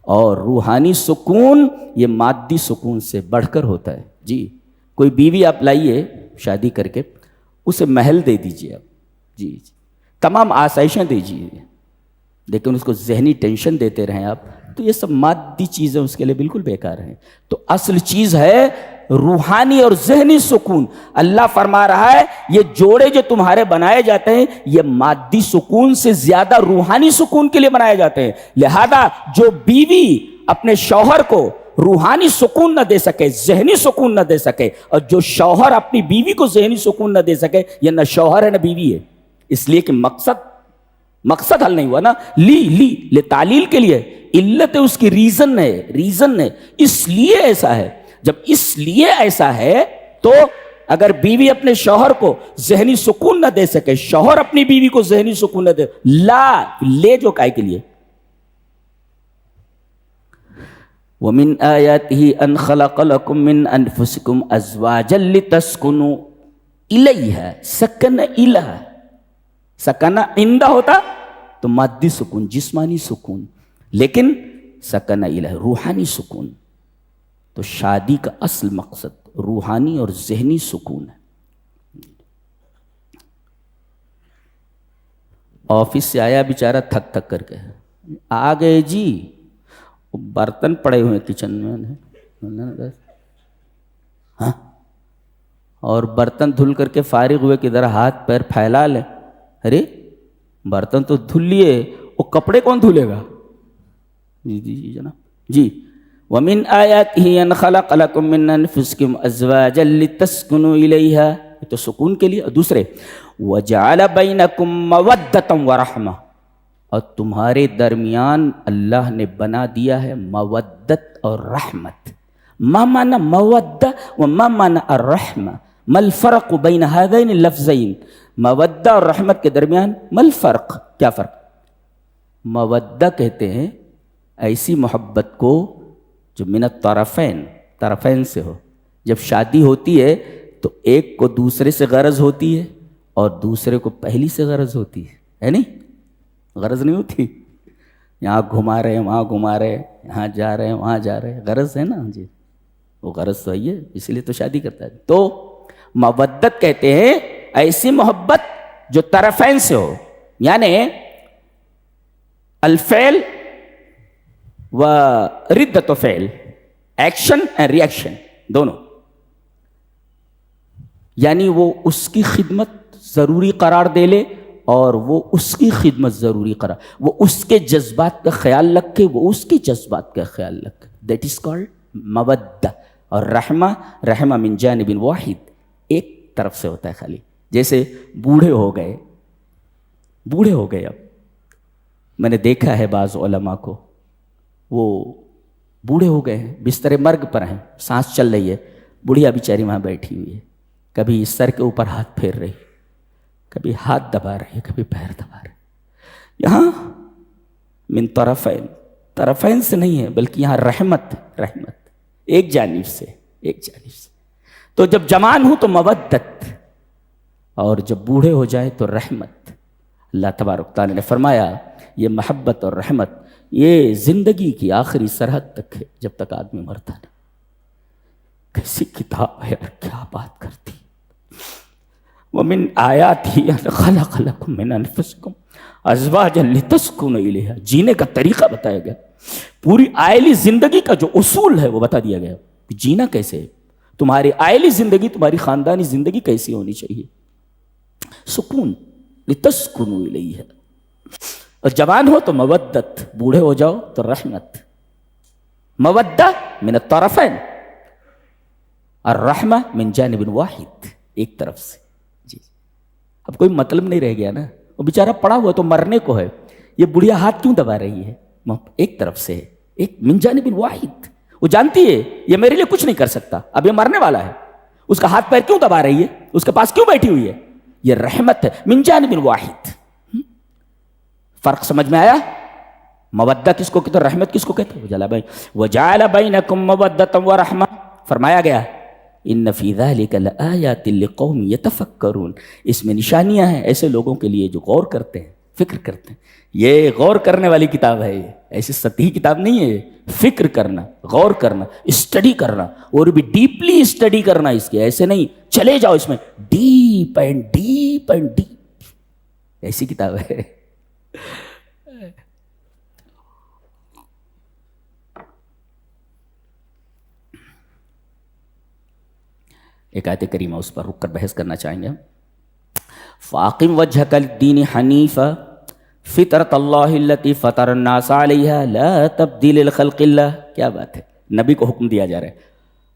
اور روحانی سکون یہ مادی سکون سے بڑھ کر ہوتا ہے. جی کوئی بیوی آپ لائیے شادی کر کے, اسے محل دے دیجیے آپ. جی تمام آسائشیں دیجیے, لیکن اس کو ذہنی ٹینشن دیتے رہیں آپ, تو یہ سب مادی چیزیں اس کے لیے بالکل بیکار ہیں. تو اصل چیز ہے روحانی اور ذہنی سکون. اللہ فرما رہا ہے یہ جوڑے جو تمہارے بنائے جاتے ہیں یہ مادی سکون سے زیادہ روحانی سکون کے لیے بنائے جاتے ہیں. لہذا جو بیوی اپنے شوہر کو روحانی سکون نہ دے سکے, ذہنی سکون نہ دے سکے, اور جو شوہر اپنی بیوی کو ذہنی سکون نہ دے سکے, یہ نہ شوہر ہے نہ بیوی ہے. اس لیے کہ مقصد حل نہیں ہوا نا. لی تعلیل کے لیے علت ہے, اس کی ریزن ہے. اس لیے ایسا ہے. جب اس لیے ایسا ہے تو اگر بیوی اپنے شوہر کو ذہنی سکون نہ دے سکے, شوہر اپنی بیوی کو ذہنی سکون نہ دے, لے جو کائے کے لیے. وَمِنْ آيَاتِهِ أَنْ خَلَقَ لَكُم مِّنْ أَنفُسِكُمْ أَزْوَاجًا لِتَسْكُنُوا إِلَيْهَا. سکن الہ, سکن اندہ ہوتا تو مادی سکون, جسمانی سکون, لیکن سکن الہ روحانی سکون. تو شادی کا اصل مقصد روحانی اور ذہنی سکون ہے. آفس سے آیا بیچارہ تھک کر کے, آ گئے جی, برتن پڑے ہوئے کچن میں, ہاں, اور برتن دھل کر کے فارغ ہوئے کہ ذرا ہاتھ پیر پھیلا لیں. ارے برتن تو دھل لیے, وہ کپڑے کون دھلے گا؟ جی جناب. جی وَمِنْ آيَاتِهِ أَنْ خَلَقَ لَكُم مِّنْ أَنفُسِكُمْ أَزْوَاجًا لِتَسْكُنُوا إِلَيْهَا. یہ تو سکون کے لیے. دوسرے وَجَعَلَ بَيْنَكُم مَّوَدَّةً وَرَحْمَةً. اور تمہارے درمیان اللہ نے بنا دیا ہے مودت اور رحمت. ما معنی مودہ و ما معنی الرحمہ؟ ما الفرق بین هذین اللفظین؟ مودہ اور رحمت کے درمیان ما الفرق؟ کیا فرق؟ مودہ کہتے ہیں ایسی محبت کو جو من الطرفین, طرفین سے ہو. جب شادی ہوتی ہے تو ایک کو دوسرے سے غرض ہوتی ہے اور دوسرے کو پہلی سے غرض ہوتی ہے نہیں؟ غرض نہیں ہوتی. یہاں گھما رہے ہیں, وہاں گھما رہے ہیں, یہاں جا رہے ہیں, وہاں جا رہے ہیں, غرض ہے نا. جی وہ غرض تو ہے, اس لیے تو شادی کرتا ہے. تو مودت کہتے ہیں ایسی محبت جو طرفین سے ہو, یعنی الفعل و ردت و فعل, ایکشن اینڈ ری ایکشن دونوں. یعنی وہ اس کی خدمت ضروری قرار دے لے اور وہ اس کی خدمت ضروری قرار, وہ اس کے جذبات کا خیال رکھے, وہ اس کے جذبات کا خیال رکھے. دیٹ از کالڈ مودہ. اور رحمہ من جانب واحد, ایک طرف سے ہوتا ہے خالی. جیسے بوڑھے ہو گئے اب میں نے دیکھا ہے بعض علماء کو، وہ بوڑھے ہو گئے ہیں، بستر مرگ پر ہیں، سانس چل رہی ہے، بڑھیا بیچاری وہاں بیٹھی ہوئی ہے، کبھی سر کے اوپر ہاتھ پھیر رہی، کبھی ہاتھ دبا رہی ہے، کبھی پیر دبا رہی. یہاں من طرفین، طرفین سے نہیں ہے بلکہ یہاں رحمت ایک جانب سے. تو جب جوان ہوں تو مودت، اور جب بوڑھے ہو جائے تو رحمت. اللہ تبارک تعالیٰ نے فرمایا یہ محبت اور رحمت یہ زندگی کی آخری سرحد تک ہے، جب تک آدمی مرتا نہیں. کیسی کتاب ہے یار، کیا بات کرتی. وَمِنْ آيَاتِهِ خَلَقَ لَكُم مِّنْ أَنفُسِكُمْ أَزْوَاجًا لِتَسْكُنُوا إِلَيْهَا. جینے کا طریقہ بتایا گیا، پوری آئلی زندگی کا جو اصول ہے وہ بتا دیا گیا. جینا کیسے ہے، تمہاری آئلی زندگی، تمہاری خاندانی زندگی کیسی ہونی چاہیے. سکون، لِتَسْكُنُوا إِلَيْهَا. اور جوان ہو تو مودت، بوڑھے ہو جاؤ تو رحمت. مودہ من الطرفین، الرحمہ من جانب واحد، ایک طرف سے. جی اب کوئی مطلب نہیں رہ گیا نا. وہ بیچارہ پڑا ہوا تو مرنے کو ہے، یہ بڑھیا ہاتھ کیوں دبا رہی ہے؟ ایک طرف سے، ایک من جانب واحد. وہ جانتی ہے یہ میرے لیے کچھ نہیں کر سکتا، اب یہ مرنے والا ہے، اس کا ہاتھ پیر کیوں دبا رہی ہے، اس کے پاس کیوں بیٹھی ہوئی ہے؟ یہ رحمت ہے، من جانب واحد. فرق سمجھ میں آیا؟ مودہ کس کو کہتے ہیں، رحمت کس کو کہتے ہیں؟ وَجَعَلَ بَيْنَكُمْ مَوَدَّةً وَرَحْمَةً. فرمایا گیا ان فی ذلک لآیات لقوم یتفکرون. اس میں نشانیاں ہیں ایسے لوگوں کے لیے جو غور کرتے ہیں، فکر کرتے ہیں. یہ غور کرنے والی کتاب ہے، یہ ایسی سطحی کتاب نہیں ہے. فکر کرنا، غور کرنا، اسٹڈی کرنا، اور بھی ڈیپلی اسٹڈی کرنا اس کے. ایسے نہیں چلے جاؤ اس میں، deep and deep and deep, ایسی کتاب ہے. ایک آیت کریمہ اس پر رک کر بحث کرنا چاہیں گے. فَأَقِمْ وَجْهَكَ لِلدِّينِ حَنِيفًا فِطْرَتَ اللَّهِ الَّتِي فَطَرَ النَّاسَ عَلَيْهَا لَا تَبْدِيلَ لِخَلْقِ اللَّهِ. کیا بات ہے، نبی کو حکم دیا جا رہا ہے،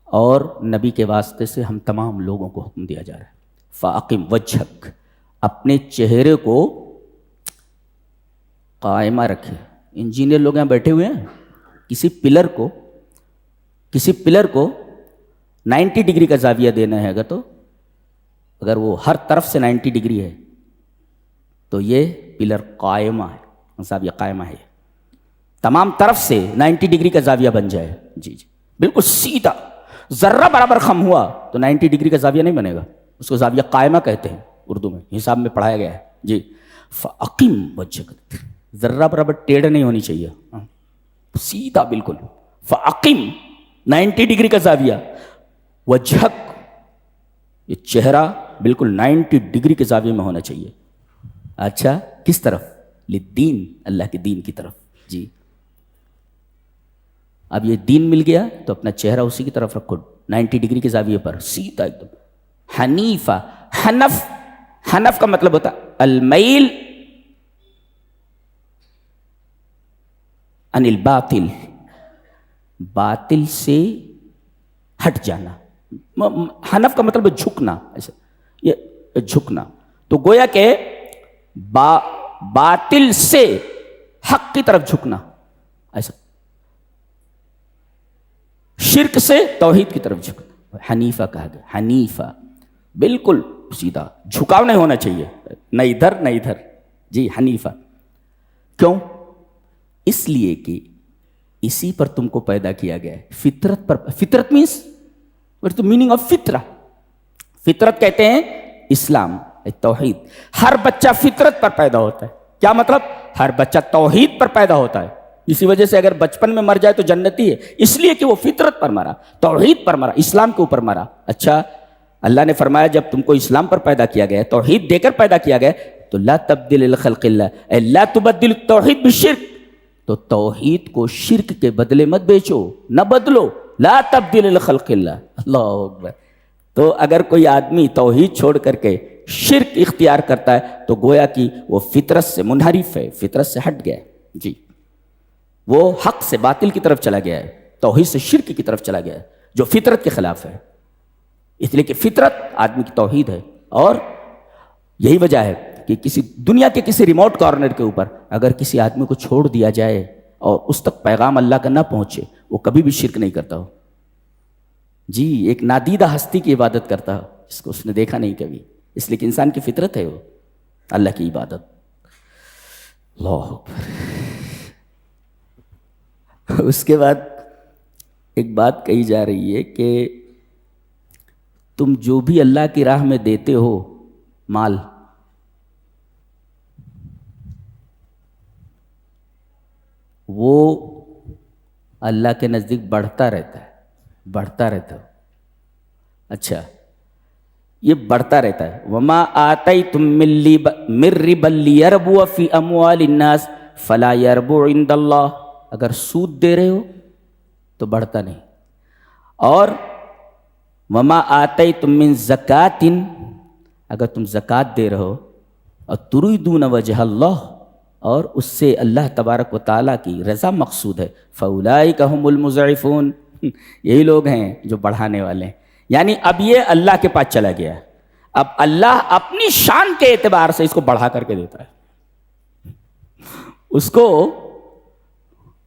اور نبی کے واسطے سے ہم تمام لوگوں کو حکم دیا جا رہا ہے. فَأَقِمْ وَجْهَكَ، اپنے چہرے کو قائمہ رکھے. انجینئر لوگ یہاں بیٹھے ہوئے ہیں، کسی پلر کو 90 ڈگری کا زاویہ دینا ہے گا، تو اگر وہ ہر طرف سے 90 ڈگری ہے تو یہ پلر قائمہ ہے، زاویہ قائمہ ہے. تمام طرف سے 90 ڈگری کا زاویہ بن جائے. جی بالکل سیدھا، ذرہ برابر خم ہوا تو 90 ڈگری کا زاویہ نہیں بنے گا، اس کو زاویہ قائمہ کہتے ہیں، اردو میں حساب میں پڑھایا گیا ہے. جی فَأَقِمْ وَجْهَكَ، ذرہ برابر ٹیڑھ نہیں ہونی چاہیے، سیدھا بالکل. فَأَقِمْ 90 ڈگری کا زاویہ، وجہک یہ چہرہ بالکل 90 ڈگری کے زاویے میں ہونا چاہیے. اچھا کس طرف؟ للدین، اللہ کے دین کی طرف. جی اب یہ دین مل گیا تو اپنا چہرہ اسی کی طرف رکھو، 90 ڈگری کے زاویے پر سیدھا ایک دم. حنیفہ، حنف کا مطلب ہوتا المیل عن الباطل، باطل سے ہٹ جانا. حنف کا مطلب جھکنا، ایسا یہ جھکنا. تو گویا کہ باطل سے حق کی طرف جھکنا، ایسا. شرک سے توحید کی طرف جھکنا حنیفہ کہا گیا. حنیفہ بالکل سیدھا، جھکاؤ نہیں ہونا چاہیے، نہ ادھر نہ ادھر. جی حنیفہ. کیوں؟ اس لیے کہ اسی پر تم کو پیدا کیا گیا ہے، فطرت پر. فطرت means what the meaning of فطرہ. فطرت کہتے ہیں اسلام، توحید. ہر بچہ فطرت پر پیدا ہوتا ہے. کیا مطلب؟ ہر بچہ توحید پر پیدا ہوتا ہے. اسی وجہ سے اگر بچپن میں مر جائے تو جنتی ہے، اس لیے کہ وہ فطرت پر مرا، توحید پر مرا، اسلام کے اوپر مرا. اچھا اللہ نے فرمایا جب تم کو اسلام پر پیدا کیا گیا، توحید دے کر پیدا کیا گیا، تو لا تبدیل لخلق اللہ، لا تبدل التوحید بالشرک. تو توحید کو شرک کے بدلے مت بیچو، نہ بدلو. لا تبدیل لخلق اللہ. اللہ اکبر. تو اگر کوئی آدمی توحید چھوڑ کر کے شرک اختیار کرتا ہے تو گویا کہ وہ فطرت سے منحرف ہے، فطرت سے ہٹ گیا ہے. جی وہ حق سے باطل کی طرف چلا گیا ہے، توحید سے شرک کی طرف چلا گیا ہے، جو فطرت کے خلاف ہے. اس لیے کہ فطرت آدمی کی توحید ہے، اور یہی وجہ ہے کہ کسی دنیا کے کسی ریموٹ کارنر کے اوپر اگر کسی آدمی کو چھوڑ دیا جائے اور اس تک پیغام اللہ کا نہ پہنچے، وہ کبھی بھی شرک نہیں کرتا ہو. جی، ایک نادیدہ ہستی کی عبادت کرتا ہو جس کو اس نے دیکھا نہیں کبھی، اس لیے کہ انسان کی فطرت ہے وہ اللہ کی عبادت. اللہ اکبر. اس کے بعد ایک بات کہی جا رہی ہے کہ تم جو بھی اللہ کی راہ میں دیتے ہو مال، وہ اللہ کے نزدیک بڑھتا رہتا ہے، بڑھتا رہتا ہے. اچھا، یہ بڑھتا رہتا ہے. وما آتیتم من ربا لیربو فی اموال الناس فلا یربو عند اللہ. اگر سود دے رہے ہو تو بڑھتا نہیں. اور وما آتیتم من زکات، اگر تم زکوٰۃ دے رہے ہو اور تریدون وجہ اللہ، اور اس سے اللہ تبارک و تعالیٰ کی رضا مقصود ہے، فاولئک هم المضعفون. یہی لوگ ہیں جو بڑھانے والے ہیں. یعنی اب یہ اللہ کے پاس چلا گیا، اب اللہ اپنی شان کے اعتبار سے اس کو بڑھا کر کے دیتا ہے. اس کو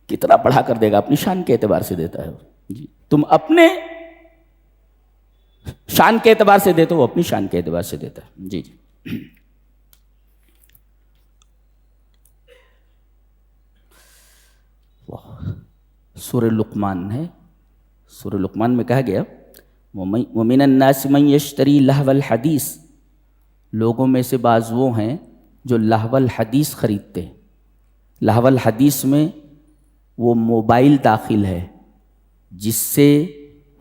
کتنا بڑھا کر دے گا؟ اپنی شان کے اعتبار سے دیتا ہے. جی، تم اپنے شان کے اعتبار سے دیتے ہو، وہ اپنی شان کے اعتبار سے دیتا ہے. جی جی. سورہ لقمان ہے. سورہ لقمان میں کہا گیا وَمِنَ النَّاسِ مَن يَشْتَرِي لَهْوَ الْحَدِيثِ. لوگوں میں سے بعض وہ ہیں جو لہو الحدیث خریدتے ہیں. لہو الحدیث میں وہ موبائل داخل ہے جس سے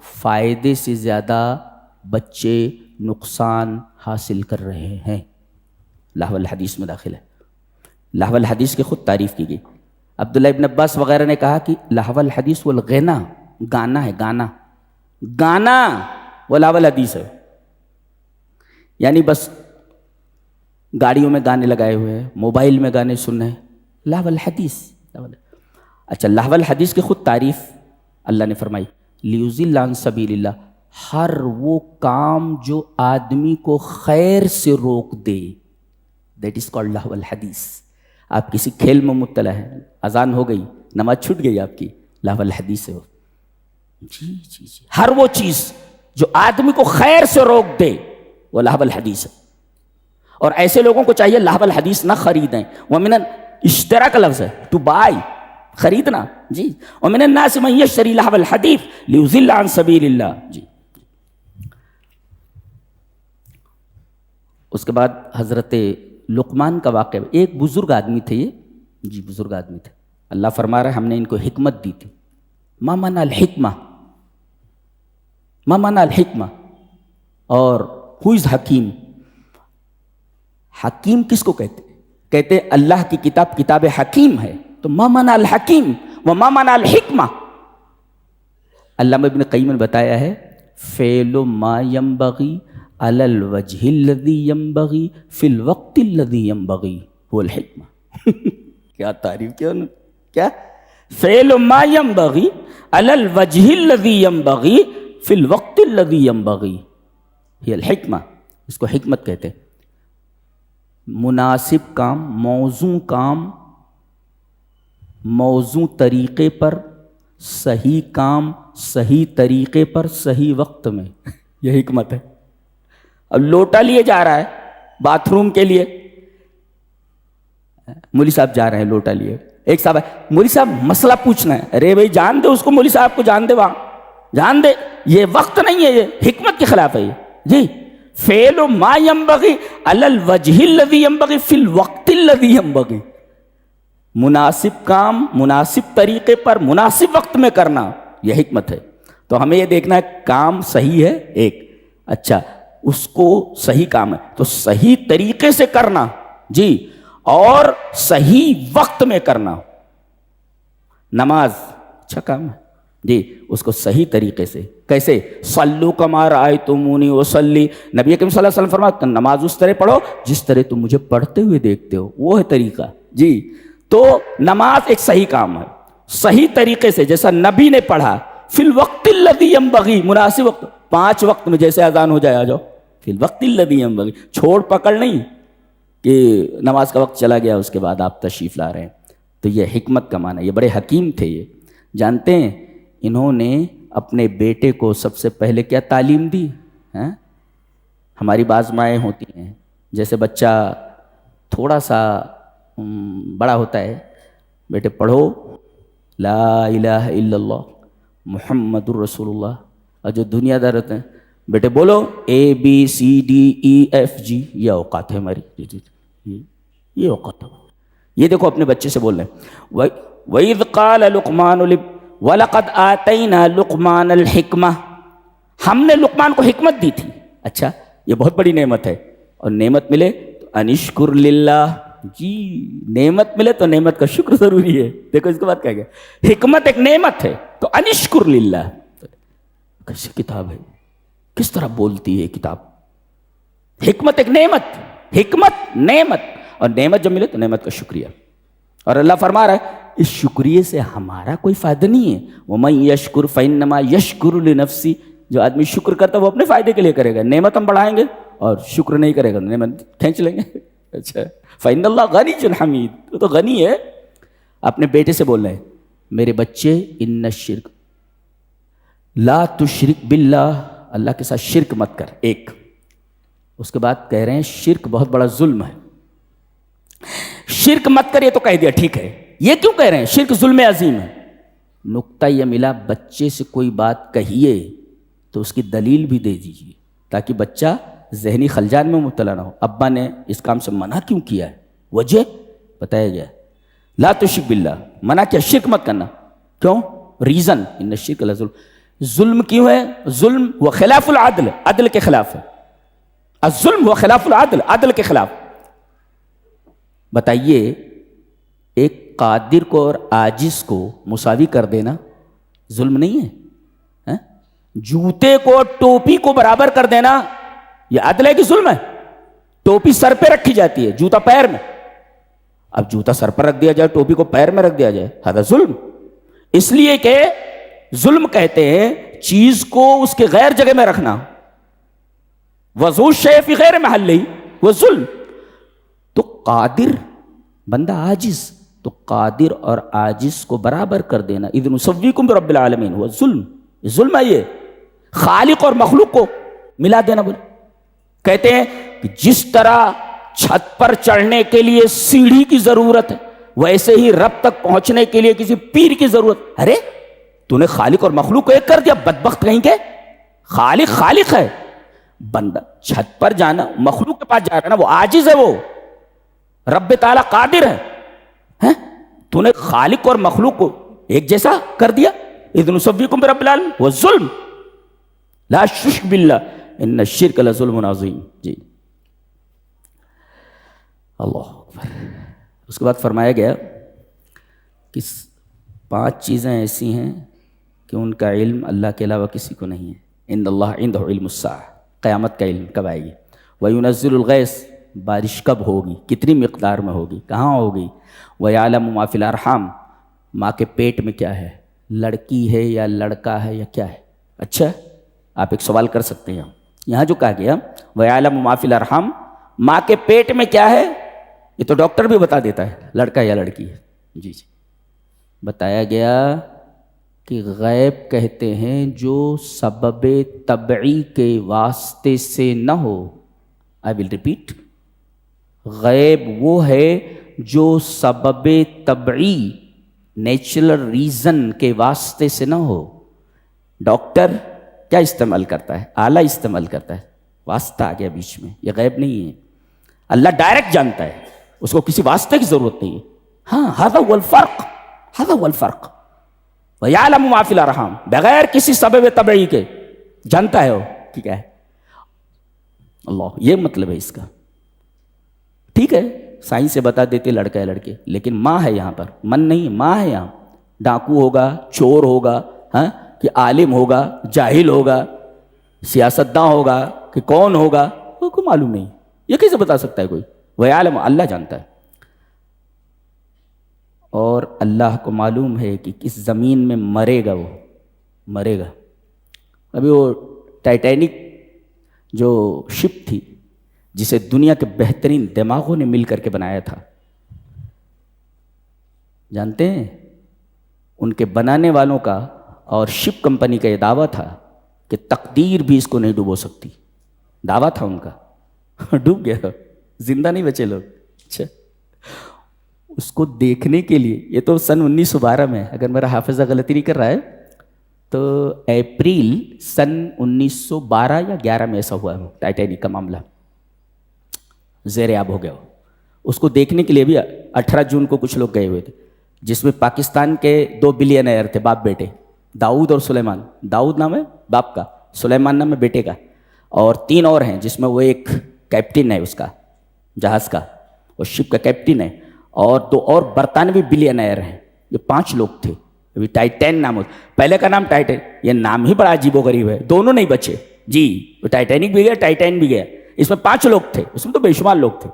فائدے سے زیادہ بچے نقصان حاصل کر رہے ہیں. لہو الحدیث میں داخل ہے. لہو الحدیث کی خود تعریف کی گئی. عبداللہ ابن عباس وغیرہ نے کہا کہ لہو الحدیث والغنا، گانا ہے، گانا، گانا وہ لہو الحدیث ہے. یعنی بس گاڑیوں میں گانے لگائے ہوئے ہیں، موبائل میں گانے سن رہے ہیں، لہو الحدیث. اچھا، لہو الحدیث کی خود تعریف اللہ نے فرمائی لیضل عن سبیل اللہ. ہر وہ کام جو آدمی کو خیر سے روک دے، دیٹ از کالڈ لہو الحدیث. آپ کسی کھیل میں مبتلا ہیں، اذان ہو گئی، نماز چھوٹ گئی آپ کی، لہو الحدیث ہے وہ. جی جی جی، ہر وہ چیز جو آدمی کو خیر سے روک دے وہ لہو الحدیث ہے. اور ایسے لوگوں کو چاہیے لہو الحدیث نہ خریدیں. ومن اشترا کا لفظ ہے، ٹو بائی، خریدنا. جی، ومن الناس من یشتری لہو الحدیث لیضل عن سبیل اللہ. جی. اس کے بعد حضرت لقمان کا واقعہ. ایک بزرگ آدمی تھے یہ، جی بزرگ آدمی تھے. اللہ فرما رہا ہے ہم نے ان کو حکمت دی تھی. ما معنی الحکمہ، ما معنی الحکمہ. اور ہو از حکیم. حکیم کس کو کہتے؟ کہتے اللہ کی کتاب کتاب حکیم ہے. تو ما معنی الحکیم و ما معنی الحکمہ. علامہ ابن قیم نے بتایا ہے فعل ما ينبغي علی الوجہ الذی ينبغي فی الوقت الذی ينبغي هو الحکمہ. کیا تعریف کیا انہوں نے، کیا فعل ما ينبغي علی الوجہ الذی ينبغي فی الوقت الذی ينبغي هي الحکمہ. اس کو حکمت کہتے ہیں. مناسب کام، موزوں کام، موزوں طریقے پر، صحیح کام صحیح طریقے پر صحیح وقت میں، یہ حکمت ہے. اب لوٹا لیے جا رہا ہے باتھ روم کے لیے، مولوی صاحب جا رہے ہیں لوٹا لیے. ایک صاحب ہے، مولوی صاحب مسئلہ پوچھنا ہے. ارے بھائی جان دے اس کو، مولوی صاحب کو جان دے، وہاں جان دے. یہ وقت نہیں ہے، یہ حکمت کے خلاف ہے یہ. جی، فعل ما ينبغي علی الوجہ الذی ينبغي فی الوقت الذی ينبغي. مناسب کام مناسب طریقے پر مناسب وقت میں کرنا، یہ حکمت ہے. تو ہمیں یہ دیکھنا ہے کام صحیح ہے ایک، اچھا اس کو صحیح کام ہے تو صحیح طریقے سے کرنا، جی، اور صحیح وقت میں کرنا. نماز اچھا کام ہے، جی، اس کو صحیح طریقے سے. کیسے؟ صلو کما رأیتمونی اصلی. نبی کریم صلی اللہ علیہ وسلم فرماتے ہیں نماز اس طرح پڑھو جس طرح تم مجھے پڑھتے ہوئے دیکھتے ہو، وہ ہے طریقہ. جی، تو نماز ایک صحیح کام ہے، صحیح طریقے سے جیسا نبی نے پڑھا. فی الوقت الذی ینبغی، مناسب وقت، 5 وقت میں جیسے اذان ہو جائے آ جاؤ. فی الوقت الذی ینبغی، چھوڑ پکڑ نہیں. کہ نماز کا وقت چلا گیا، اس کے بعد آپ تشریف لا رہے ہیں. تو یہ حکمت کا معنی. یہ بڑے حکیم تھے. یہ جانتے ہیں انہوں نے اپنے بیٹے کو سب سے پہلے کیا تعلیم دی؟ ہماری بعض مائیں ہوتی ہیں، جیسے بچہ تھوڑا سا بڑا ہوتا ہے، بیٹے پڑھو لا الہ الا اللہ محمد الرسول اللہ، اور جو دنیا دار ہوتے ہیں بیٹے بولو ABCDEFG. یہ اوقات ہے ہماری، یہ اوقات ہے. یہ دیکھو اپنے بچے سے بول رہے ہیں وَإِذْ قَالَ لُقْمَانُ وَلَقَدْ آتَيْنَا لُقْمَانَ الْحِكْمَةَ. ہم نے لقمان کو حکمت دی تھی. اچھا یہ بہت بڑی نعمت ہے، اور نعمت ملے تو انشکر للہ. جی نعمت ملے تو نعمت کا شکر ضروری ہے. دیکھو اس کے بعد کہا گیا حکمت ایک نعمت ہے تو انشکر للہ. کیسی کتاب ہے، کس طرح بولتی ہے کتاب. حکمت ایک نعمت، حکمت نعمت، اور نعمت جب ملے تو نعمت کا شکریہ. اور اللہ فرما رہا ہے اس شکریہ سے ہمارا کوئی فائدہ نہیں ہے. وَمَن يَشْكُرْ فَإِنَّمَا يَشْكُرُ لِنَفْسِهِ. جو آدمی شکر کرتا ہے وہ اپنے فائدے کے لیے کرے گا. نعمت ہم بڑھائیں گے اور شکر نہیں کرے گا نعمت کھینچ لیں گے. اچھا فَإِنَّ اللَّهَ غَنِيٌّ حَمِيدٌ. تو غنی ہے. اپنے بیٹے سے بول رہے ہیں میرے بچے ان الشرک لا تشرک باللہ، اللہ کے ساتھ شرک مت کر. ایک اس کے بعد کہہ رہے ہیں شرک بہت بڑا ظلم ہے. شرک مت کر یہ تو کہہ دیا ٹھیک ہے، یہ کیوں کہہ رہے ہیں شرک ظلم عظیم ہے؟ نقطہ یہ ملا بچے سے کوئی بات کہیے تو اس کی دلیل بھی دے دیجیے تاکہ بچہ ذہنی خلجان میں مبتلا نہ ہو. ابا نے اس کام سے منع کیوں کیا ہے؟ وجہ بتایا گیا لا تشرک باللہ، منع کیا شرک مت کرنا. کیوں؟ ریزن ان الشرک لظلم. ظلم کیوں ہے؟ ظلم وہ خلاف العدل، عدل کے خلاف ہے. الظلم وہ خلاف العدل، عدل کے خلاف. بتائیے ایک قادر کو اور عاجز کو مساوی کر دینا ظلم نہیں ہے؟ جوتے کو ٹوپی کو برابر کر دینا یہ عدل ہے کہ ظلم ہے؟ ٹوپی سر پہ رکھی جاتی ہے، جوتا پیر میں. اب جوتا سر پر رکھ دیا جائے، ٹوپی کو پیر میں رکھ دیا جائے، ہذا ظلم. اس لیے کہ ظلم کہتے ہیں چیز کو اس کے غیر جگہ میں رکھنا. وضع الشیء فی غیر محلہ وہ ظلم. تو قادر بندہ عاجز، تو قادر اور عاجز کو برابر کر دینا اذ نسویکم برب العالمین وہ ظلم. ظلم ہے یہ. خالق اور مخلوق کو ملا دینا. بولے کہتے ہیں کہ جس طرح چھت پر چڑھنے کے لیے سیڑھی کی ضرورت ہے ویسے ہی رب تک پہنچنے کے لیے کسی پیر کی ضرورت. ارے تو نے خالق اور مخلوق کو ایک کر دیا، بدبخت کہیں کے. خالق خالق ہے، بندہ چھت پر جانا مخلوق کے پاس جا رہا ہے نا، وہ عاجز ہے. وہ رب تعالیٰ قادر ہے. تو نے خالق اور مخلوق کو ایک جیسا کر دیا. اذ نسویکم برب العالمین وہ ظلم. لا تشرک باللہ ان الشرک لظلم عظیم. جی اللہ اکبر. اس کے بعد فرمایا گیا کہ 5 چیزیں ایسی ہیں کہ ان کا علم اللہ کے علاوہ کسی کو نہیں ہے. ان اللہ عنده علم الساعہ، قیامت کا علم کب آئے گی. وَيُنَزِّلُ الْغَيْثَ، بارش کب ہوگی، کتنی مقدار میں ہوگی، کہاں ہوگی. وَيَعْلَمُ مَا فِي الْأَرْحَامِ، ماں کے پیٹ میں کیا ہے، لڑکی ہے یا لڑکا ہے یا کیا ہے. اچھا آپ ایک سوال کر سکتے ہیں یہاں جو کہا گیا وَيَعْلَمُ مَا فِي الْأَرْحَامِ، ماں کے پیٹ میں کیا ہے، یہ تو ڈاکٹر بھی بتا دیتا ہے لڑکا یا لڑکی ہے. جی جی بتایا گیا کہ غیب کہتے ہیں جو سبب طبعی کے واسطے سے نہ ہو. آئی ول ریپیٹ، غیب وہ ہے جو سبب طبعی نیچرل ریزن کے واسطے سے نہ ہو. ڈاکٹر کیا استعمال کرتا ہے، آلہ استعمال کرتا ہے، واسطہ آ گیا بیچ میں، یہ غیب نہیں ہے. اللہ ڈائریکٹ جانتا ہے، اس کو کسی واسطے کی ضرورت نہیں ہے. ہاں ھذا هو الفرق، ھذا هو الفرق. وَيَعْلَمُ مَا فِي الْأَرْحَامِ، بغیر کسی سبب طبعی کے جانتا ہے وہ کہ کیا ہے. اللہ یہ مطلب ہے اس کا. ٹھیک ہے سائنس سے بتا دیتے لڑکا ہے لڑکے، لیکن ماں ہے یہاں پر، من نہیں، ماں ہے یہاں. ڈاکو ہوگا، چور ہوگا، ہاں کہ عالم ہوگا، جاہل ہوگا، سیاستداں ہوگا کہ کون ہوگا، وہ کو معلوم نہیں. یہ کیسے بتا سکتا ہے کوئی؟ وَيَعْلَمُ، اللہ جانتا ہے. اور اللہ کو معلوم ہے کہ کس زمین میں مرے گا، وہ مرے گا. ابھی وہ ٹائٹینک جو شپ تھی جسے دنیا کے بہترین دماغوں نے مل کر کے بنایا تھا. جانتے ہیں ان کے بنانے والوں کا اور شپ کمپنی کا یہ دعویٰ تھا کہ تقدیر بھی اس کو نہیں ڈبو سکتی. دعویٰ تھا ان کا. ڈوب گیا, زندہ نہیں بچے لوگ. اچھا, اس کو دیکھنے کے لیے, یہ تو سن 1912 میں, اگر میرا حافظہ غلطی نہیں کر رہا ہے تو اپریل سن 1912 یا 11 میں ایسا ہوا ہے ٹائٹینک کا معاملہ, زیر آب ہو گیا. اس کو دیکھنے کے لیے بھی 18 جون کو کچھ لوگ گئے ہوئے تھے, جس میں پاکستان کے 2 بلینئر تھے, باپ بیٹے, داؤد اور سلیمان. داؤد نام ہے باپ کا, سلیمان نام ہے بیٹے کا, اور 3 اور ہیں جس میں وہ ایک کیپٹن ہے اس کا جہاز کا, وہ شپ کا کیپٹن ہے, اور 2 اور برطانوی بلینئر ہیں. یہ 5 لوگ تھے. ابھی ٹائٹین نام ہوتا, پہلے کا نام ٹائٹین, یہ نام ہی بڑا عجیب و غریب ہے. دونوں نہیں بچے جی, وہ ٹائٹینک بھی گیا, ٹائٹین بھی گیا. اس میں 5 لوگ تھے, اس میں تو بے شمار لوگ تھے.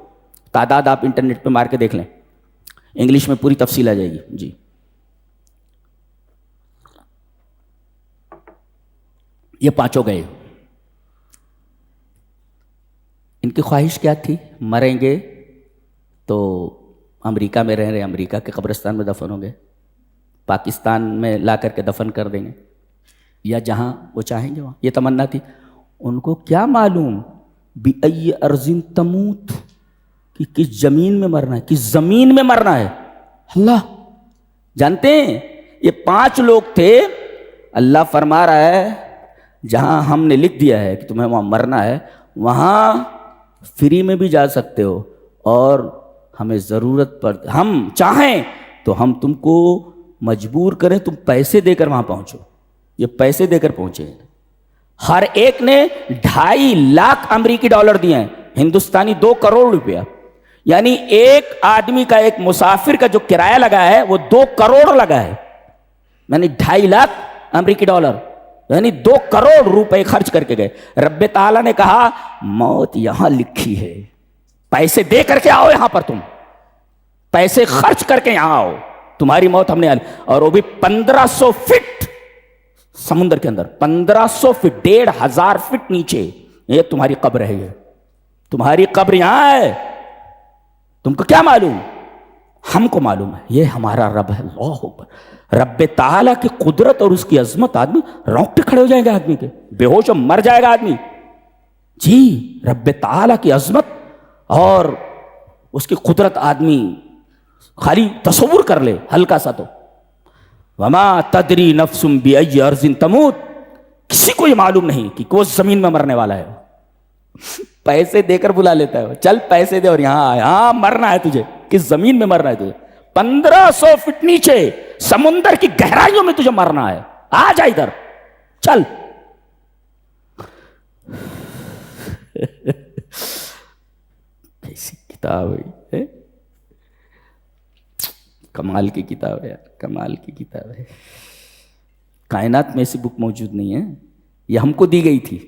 تعداد آپ انٹرنیٹ پہ مار کے دیکھ لیں, انگلش میں پوری تفصیل آ جائے گی. جی, یہ 5 گئے. ان کی خواہش کیا تھی؟ مریں گے تو امریکہ میں رہ رہے, امریکہ کے قبرستان میں دفن ہوں گے, پاکستان میں لا کر کے دفن کر دیں گے, یا جہاں وہ چاہیں گے وہاں. یہ تمنا تھی. ان کو کیا معلوم بِأَيِّ أَرْضٍ تَمُوتُ, کہ کس زمین میں مرنا ہے, کس زمین میں مرنا ہے. اللہ جانتے ہیں. یہ 5 لوگ تھے. اللہ فرما رہا ہے جہاں ہم نے لکھ دیا ہے کہ تمہیں وہاں مرنا ہے, وہاں فری میں بھی جا سکتے ہو, اور ہمیں ضرورت پر ہم چاہیں تو ہم تم کو مجبور کریں تم پیسے دے کر وہاں پہنچو. یہ پیسے دے کر پہنچے. ہر ایک نے 2.5 لاکھ امریکی ڈالر دیے ہیں, ہندوستانی 2 کروڑ روپیہ. یعنی ایک آدمی کا, ایک مسافر کا جو کرایہ لگا ہے وہ 2 کروڑ لگا ہے. یعنی 2.5 لاکھ امریکی ڈالر, یعنی 2 کروڑ روپے خرچ کر کے گئے. رب تعالیٰ نے کہا موت یہاں لکھی ہے, پیسے دے کر کے آؤ یہاں پر, تم پیسے خرچ کر کے یہاں آؤ, تمہاری موت ہم نے. اور وہ بھی 1500 فٹ سمندر کے اندر, 1500 فٹ, 1500 فٹ نیچے. یہ تمہاری قبر ہے, یہ تمہاری قبر یہاں ہے. تم کو کیا معلوم؟ ہم کو معلوم ہے. یہ ہمارا رب ہے. اللہ اکبر. رب تعالیٰ کی قدرت اور اس کی عظمت, آدمی رونگٹے کھڑے ہو جائیں گے, آدمی کے بے ہوش ہو مر جائے گا آدمی. جی, رب تعالیٰ کی عظمت اور اس کی قدرت آدمی خالی تصور کر لے ہلکا سا تو. وما تدری نفس بأي أرض تموت, کسی کو یہ معلوم نہیں کہ کس زمین میں مرنے والا ہے. پیسے دے کر بلا لیتا ہے, چل پیسے دے اور یہاں مرنا ہے تجھے, کس زمین میں مرنا ہے تجھے, 1500 فٹ نیچے سمندر کی گہرائیوں میں تجھے مرنا ہے, آ جا ادھر چل. کیسی کتاب ہے, کمال کی کتاب ہے یار, کمال کی کتاب ہے. کائنات میں ایسی بک موجود نہیں ہے. یہ ہم کو دی گئی تھی,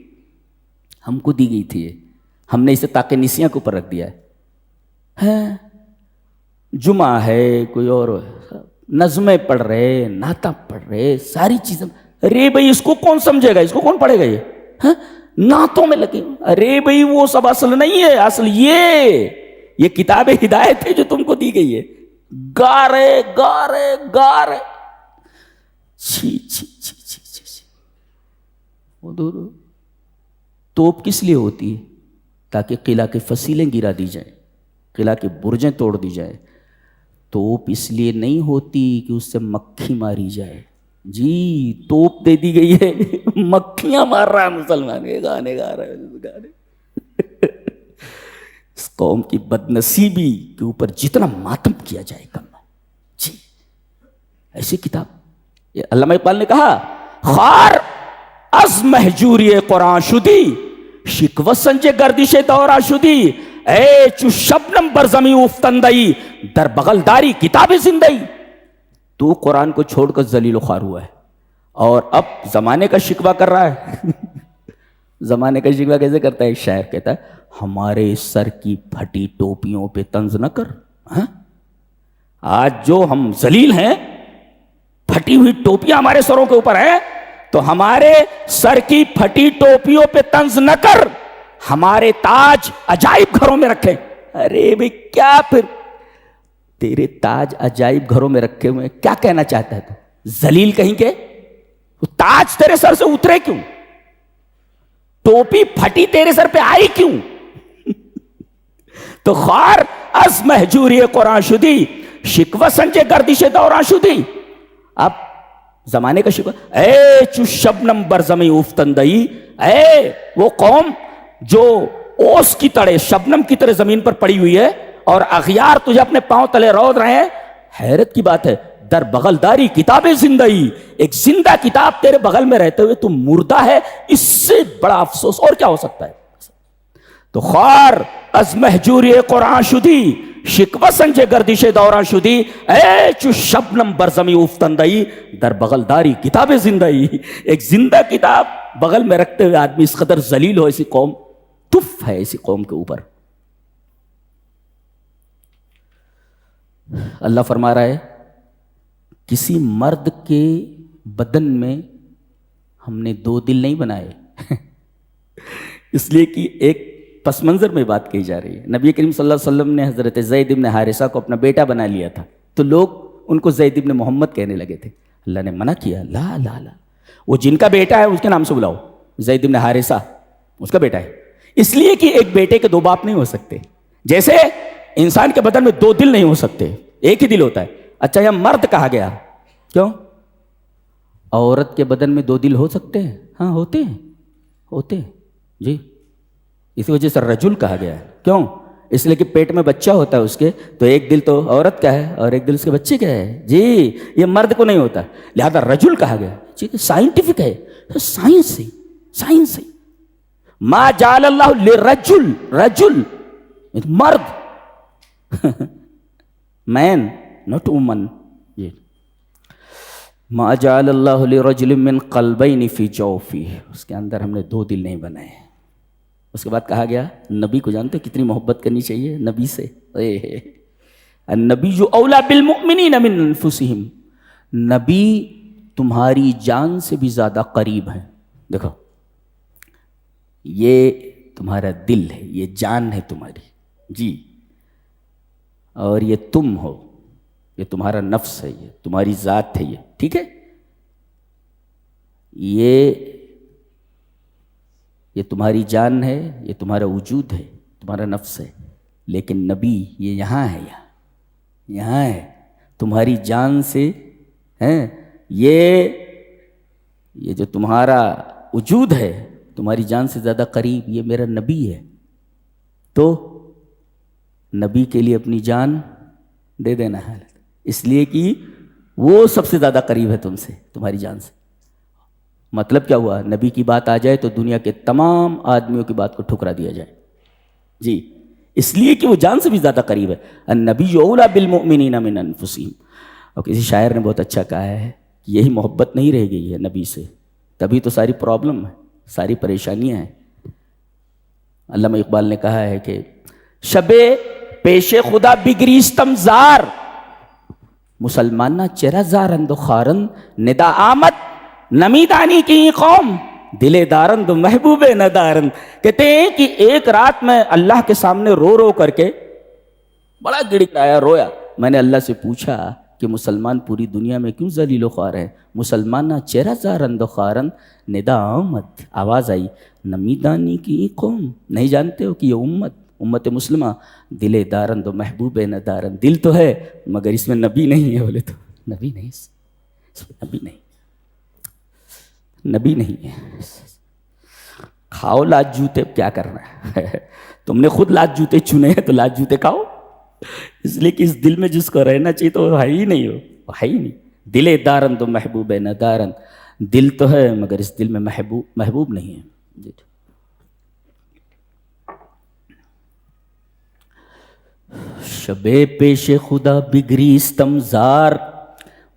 ہم کو دی گئی تھی. ہم نے اسے تاکہ نسیاں کے اوپر رکھ دیا ہے. جمعہ ہے, کوئی اور نظمیں پڑھ رہے, نعتیں پڑھ رہے, ساری چیزیں. ارے بھائی اس کو کون سمجھے گا, اس کو کون پڑھے گا, یہ نعتوں میں لگے. ارے بھائی وہ سب اصل نہیں ہے, اصل یہ کتاب ہدایت ہے جو تم کو دی گئی ہے. گا رہے گا رہے گا رہے. چھی چھی چھی چھی چھی. توپ کس لیے ہوتی ہے؟ تاکہ قلعہ کی فصیلیں گرا دی جائیں, قلعہ کی برجیں توڑ دی جائیں. توپ اس لیے نہیں ہوتی کہ اس سے مکھی ماری جائے. جی, توپ دے دی گئی ہے, مکھیاں مار رہا ہے مسلمان, گانے گا رہا ہے. اس قوم کی بدنصیبی کے اوپر جتنا ماتم کیا جائے کم ہے. جی, ایسی کتاب. یہ علامہ اقبال نے کہا, خار از محجوری قرآن شدی, شکوہ سنج گردش دورہ شدی, اے چو شبنم بر زمین افتندئی, در بغل داری کتاب زندئی. تو قرآن کو چھوڑ کر ذلیل و خوار ہوا ہے, اور اب زمانے کا شکوہ کر رہا ہے. زمانے کا شکوہ کیسے کرتا ہے؟ ایک شاعر کہتا ہے, ہمارے سر کی پھٹی ٹوپیوں پہ طنز نہ کر. آج جو ہم ذلیل ہیں, پھٹی ہوئی ٹوپیاں ہمارے سروں کے اوپر ہیں, تو ہمارے سر کی پھٹی ٹوپیوں پہ طنز نہ کر, ہمارے تاج عجائب گھروں میں رکھے. ارے بھئی کیا پھر تیرے تاج عجائب گھروں میں رکھے ہوئے کیا کہنا چاہتا ہے تو؟ ذلیل کہیں کے. تاج تیرے سر سے اترے کیوں؟ ٹوپی پھٹی تیرے سر پہ آئی کیوں؟ تو خار از محجوری قرآن شدی شکوہ سنجے گردش دوران شدی. اب زمانے کا شکوہ، اے چو شبنم بر زمیں اوفتندئی، اے وہ قوم جو اوس کی طرح شبنم کی طرح زمین پر پڑی ہوئی ہے اور اغیار تجھے اپنے پاؤں تلے رود رہے ہیں. حیرت کی بات ہے، در بغل داری کتاب زندگی، ایک زندہ کتاب تیرے بغل میں رہتے ہوئے تم مردہ ہے، اس سے بڑا افسوس اور کیا ہو سکتا ہے. تو خار از محجوری قرآن شدی شکوہ سنجے گردش دوران شدی، اے چو شبنم برزمی اوفتندئی در بغل داری کتاب زندگی. ایک زندہ کتاب بغل میں رکھتے ہوئے آدمی اس قدر ذلیل ہو، ایسی قوم تف ہے ایسی قوم کے اوپر. اللہ فرما رہا ہے کسی مرد کے بدن میں ہم نے 2 دل نہیں بنائے. اس لیے کہ ایک پس منظر میں بات کہی جا رہی ہے. نبی کریم صلی اللہ علیہ وسلم نے حضرت زید بن حارثہ کو اپنا بیٹا بنا لیا تھا تو لوگ ان کو زید بن محمد کہنے لگے تھے. اللہ نے منع کیا، لا لا لا، وہ جن کا بیٹا ہے اس کے نام سے بلاؤ. زید بن حارثہ اس کا بیٹا ہے، اس لیے کہ ایک بیٹے کے 2 باپ نہیں ہو سکتے. جیسے انسان کے بدن میں 2 دل نہیں ہو سکتے، ایک ہی دل ہوتا ہے. اچھا یہ مرد کہا گیا کیوں؟ عورت کے بدن میں 2 دل ہو سکتے ہیں؟ ہاں ہوتے ہیں جی. اسی وجہ سے رجل کہا گیا ہے. کیوں؟ اس لیے کہ پیٹ میں بچہ ہوتا ہے اس کے، تو ایک دل تو عورت کا ہے اور ایک دل اس کے بچے کا ہے جی. یہ مرد کو نہیں ہوتا، لہذا رجل کہا گیا. ٹھیک ہے، سائنٹیفک ہے، سائنس ہے. ما جعل اللہ لرجل، رجل مرد، مین ناٹ وومن. ما جعل اللہ لرجل من قلبین فی جوفہ، اس کے اندر ہم نے 2 دل نہیں بنائے. اس کے بعد کہا گیا نبی کو جانتے ہو کتنی محبت کرنی چاہیے نبی سے. النبی جو اولا بالمؤمنین من انفسہم، نبی تمہاری جان سے بھی زیادہ قریب ہے. دیکھو یہ تمہارا دل ہے، یہ جان ہے تمہاری جی، اور یہ تم ہو، یہ تمہارا نفس ہے، یہ تمہاری ذات ہے. یہ ٹھیک ہے، یہ تمہاری جان ہے، یہ تمہارا وجود ہے، تمہارا نفس ہے. لیکن نبی یہ یہاں ہے تمہاری جان سے ہیں. یہ جو تمہارا وجود ہے تمہاری جان سے زیادہ قریب، یہ میرا نبی ہے. تو نبی کے لیے اپنی جان دے دینا ہے، اس لیے کہ وہ سب سے زیادہ قریب ہے تم سے، تمہاری جان سے. مطلب کیا ہوا؟ نبی کی بات آ جائے تو دنیا کے تمام آدمیوں کی بات کو ٹھکرا دیا جائے جی، اس لیے کہ وہ جان سے بھی زیادہ قریب ہے. النبی اولی بالمؤمنین من انفسہم. اور کسی شاعر نے بہت اچھا کہا ہے کہ یہی محبت نہیں رہ گئی ہے نبی سے، تبھی تو ساری پرابلم ہے، ساری پریشانیاں ہیں. علامہ اقبال نے کہا ہے کہ شب پیش خدا بگریستم زار، مسلمانہ چہرہ زارند و خارند، ندا آمد نمیدانی کی قوم، دلے دارند و محبوب ندارند. کہتے ہیں کہ ایک رات میں اللہ کے سامنے رو کر کے بڑا گڑگڑایا، رویا. میں نے اللہ سے پوچھا کہ مسلمان پوری دنیا میں کیوں ذلیل و خوار ہیں؟ مسلمانہ چہرہ زارند و خارند، ندا آمد، آواز آئی، نمیدانی کی قوم، نہیں جانتے ہو کہ یہ امت مسلمہ دلے دارند و محبوب ندارند. دل تو ہے مگر اس میں نبی نہیں ہے. بولے تو نبی نہیں، اس میں نبی نہیں ہے. کھاؤ لات جوتے، کیا کرنا ہے؟ تم نے خود لات جوتے چنے ہیں تو لات جوتے کھاؤ. اس لیے کہ اس دل میں جس کو رہنا چاہیے تو وہ ہے ہی نہیں، وہ ہے ہی نہیں. دلے دارند و محبوب ندارند، دل تو ہے مگر اس دل میں محبوب نہیں ہے. شب پیش خدا بگریستم زار،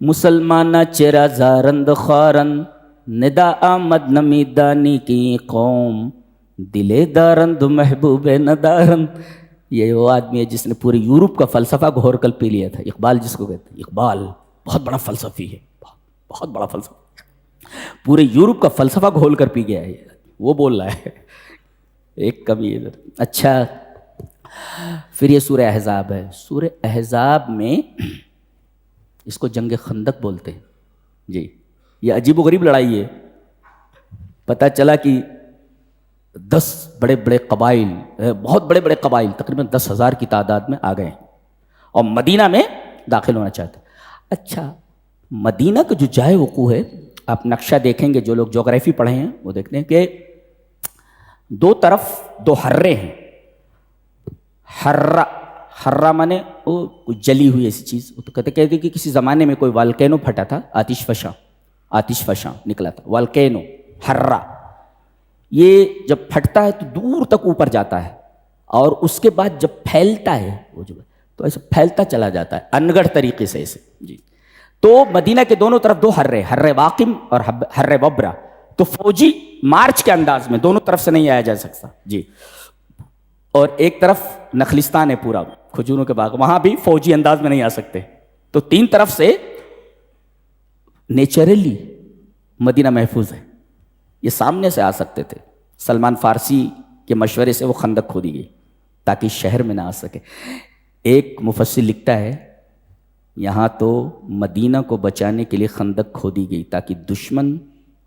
مسلمانہ چہرہ زارند خارند، ندا آمد نمیدانی کی قوم، دلے دارند محبوب ندارند. یہ وہ آدمی ہے جس نے پورے یورپ کا فلسفہ گھور کر پی لیا تھا. اقبال جس کو کہتے ہیں، اقبال بہت بڑا فلسفی ہے، بہت بڑا فلسفہ، پورے یورپ کا فلسفہ گھول کر پی گیا ہے. وہ بول رہا ہے ایک کمی ادھر. اچھا پھر یہ سورہ احزاب ہے. سورہ احزاب میں اس کو جنگ خندق بولتے ہیں جی. یہ عجیب و غریب لڑائی ہے. پتہ چلا کہ 10 بڑے بڑے قبائل، بہت بڑے بڑے قبائل، تقریباً 10,000 کی تعداد میں آ گئے ہیں اور مدینہ میں داخل ہونا چاہتے ہیں. اچھا مدینہ کا جو جائے وقوع ہے، آپ نقشہ دیکھیں گے، جو لوگ جغرافی پڑھے ہیں وہ دیکھتے ہیں کہ دو طرف 2 حرے ہیں. حرہ مانے وہ جلی ہوئی ایسی چیز. وہ تو کہتے ہیں کہ کسی زمانے میں کوئی والکینو پھٹا تھا، آتش فشاں نکلا تھا، والکینو حرہ. یہ جب پھٹتا ہے تو دور تک اوپر جاتا ہے اور اس کے بعد جب پھیلتا ہے وہ جو تو ایسے پھیلتا چلا جاتا ہے انگڑھ طریقے سے ایسے جی. تو مدینہ کے دونوں طرف 2 حرے، حرے واقم اور حرے ببرا. تو فوجی مارچ کے انداز میں دونوں طرف سے نہیں آیا جا سکتا جی. اور ایک طرف نخلستان ہے پورا، کھجوروں کے باغ، وہاں بھی فوجی انداز میں نہیں آ سکتے. تو 3 طرف سے نیچرلی مدینہ محفوظ ہے. یہ سامنے سے آ سکتے تھے. سلمان فارسی کے مشورے سے وہ خندق کھودی گئی تاکہ شہر میں نہ آ سکے. ایک مفسر لکھتا ہے یہاں تو مدینہ کو بچانے کے لیے خندق کھودی گئی تاکہ دشمن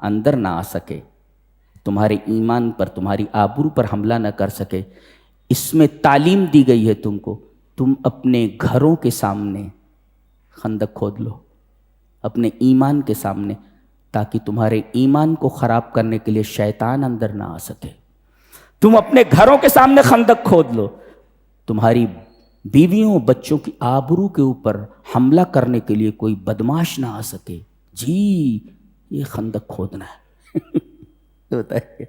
اندر نہ آ سکے، تمہارے ایمان پر، تمہاری آبرو پر حملہ نہ کر سکے. اس میں تعلیم دی گئی ہے تم کو، تم اپنے گھروں کے سامنے خندق کھود لو، اپنے ایمان کے سامنے، تاکہ تمہارے ایمان کو خراب کرنے کے لیے شیطان اندر نہ آ سکے. تم اپنے گھروں کے سامنے خندق کھود لو، تمہاری بیویوں بچوں کی آبرو کے اوپر حملہ کرنے کے لیے کوئی بدماش نہ آ سکے. جی یہ خندق کھودنا ہے. بتائیے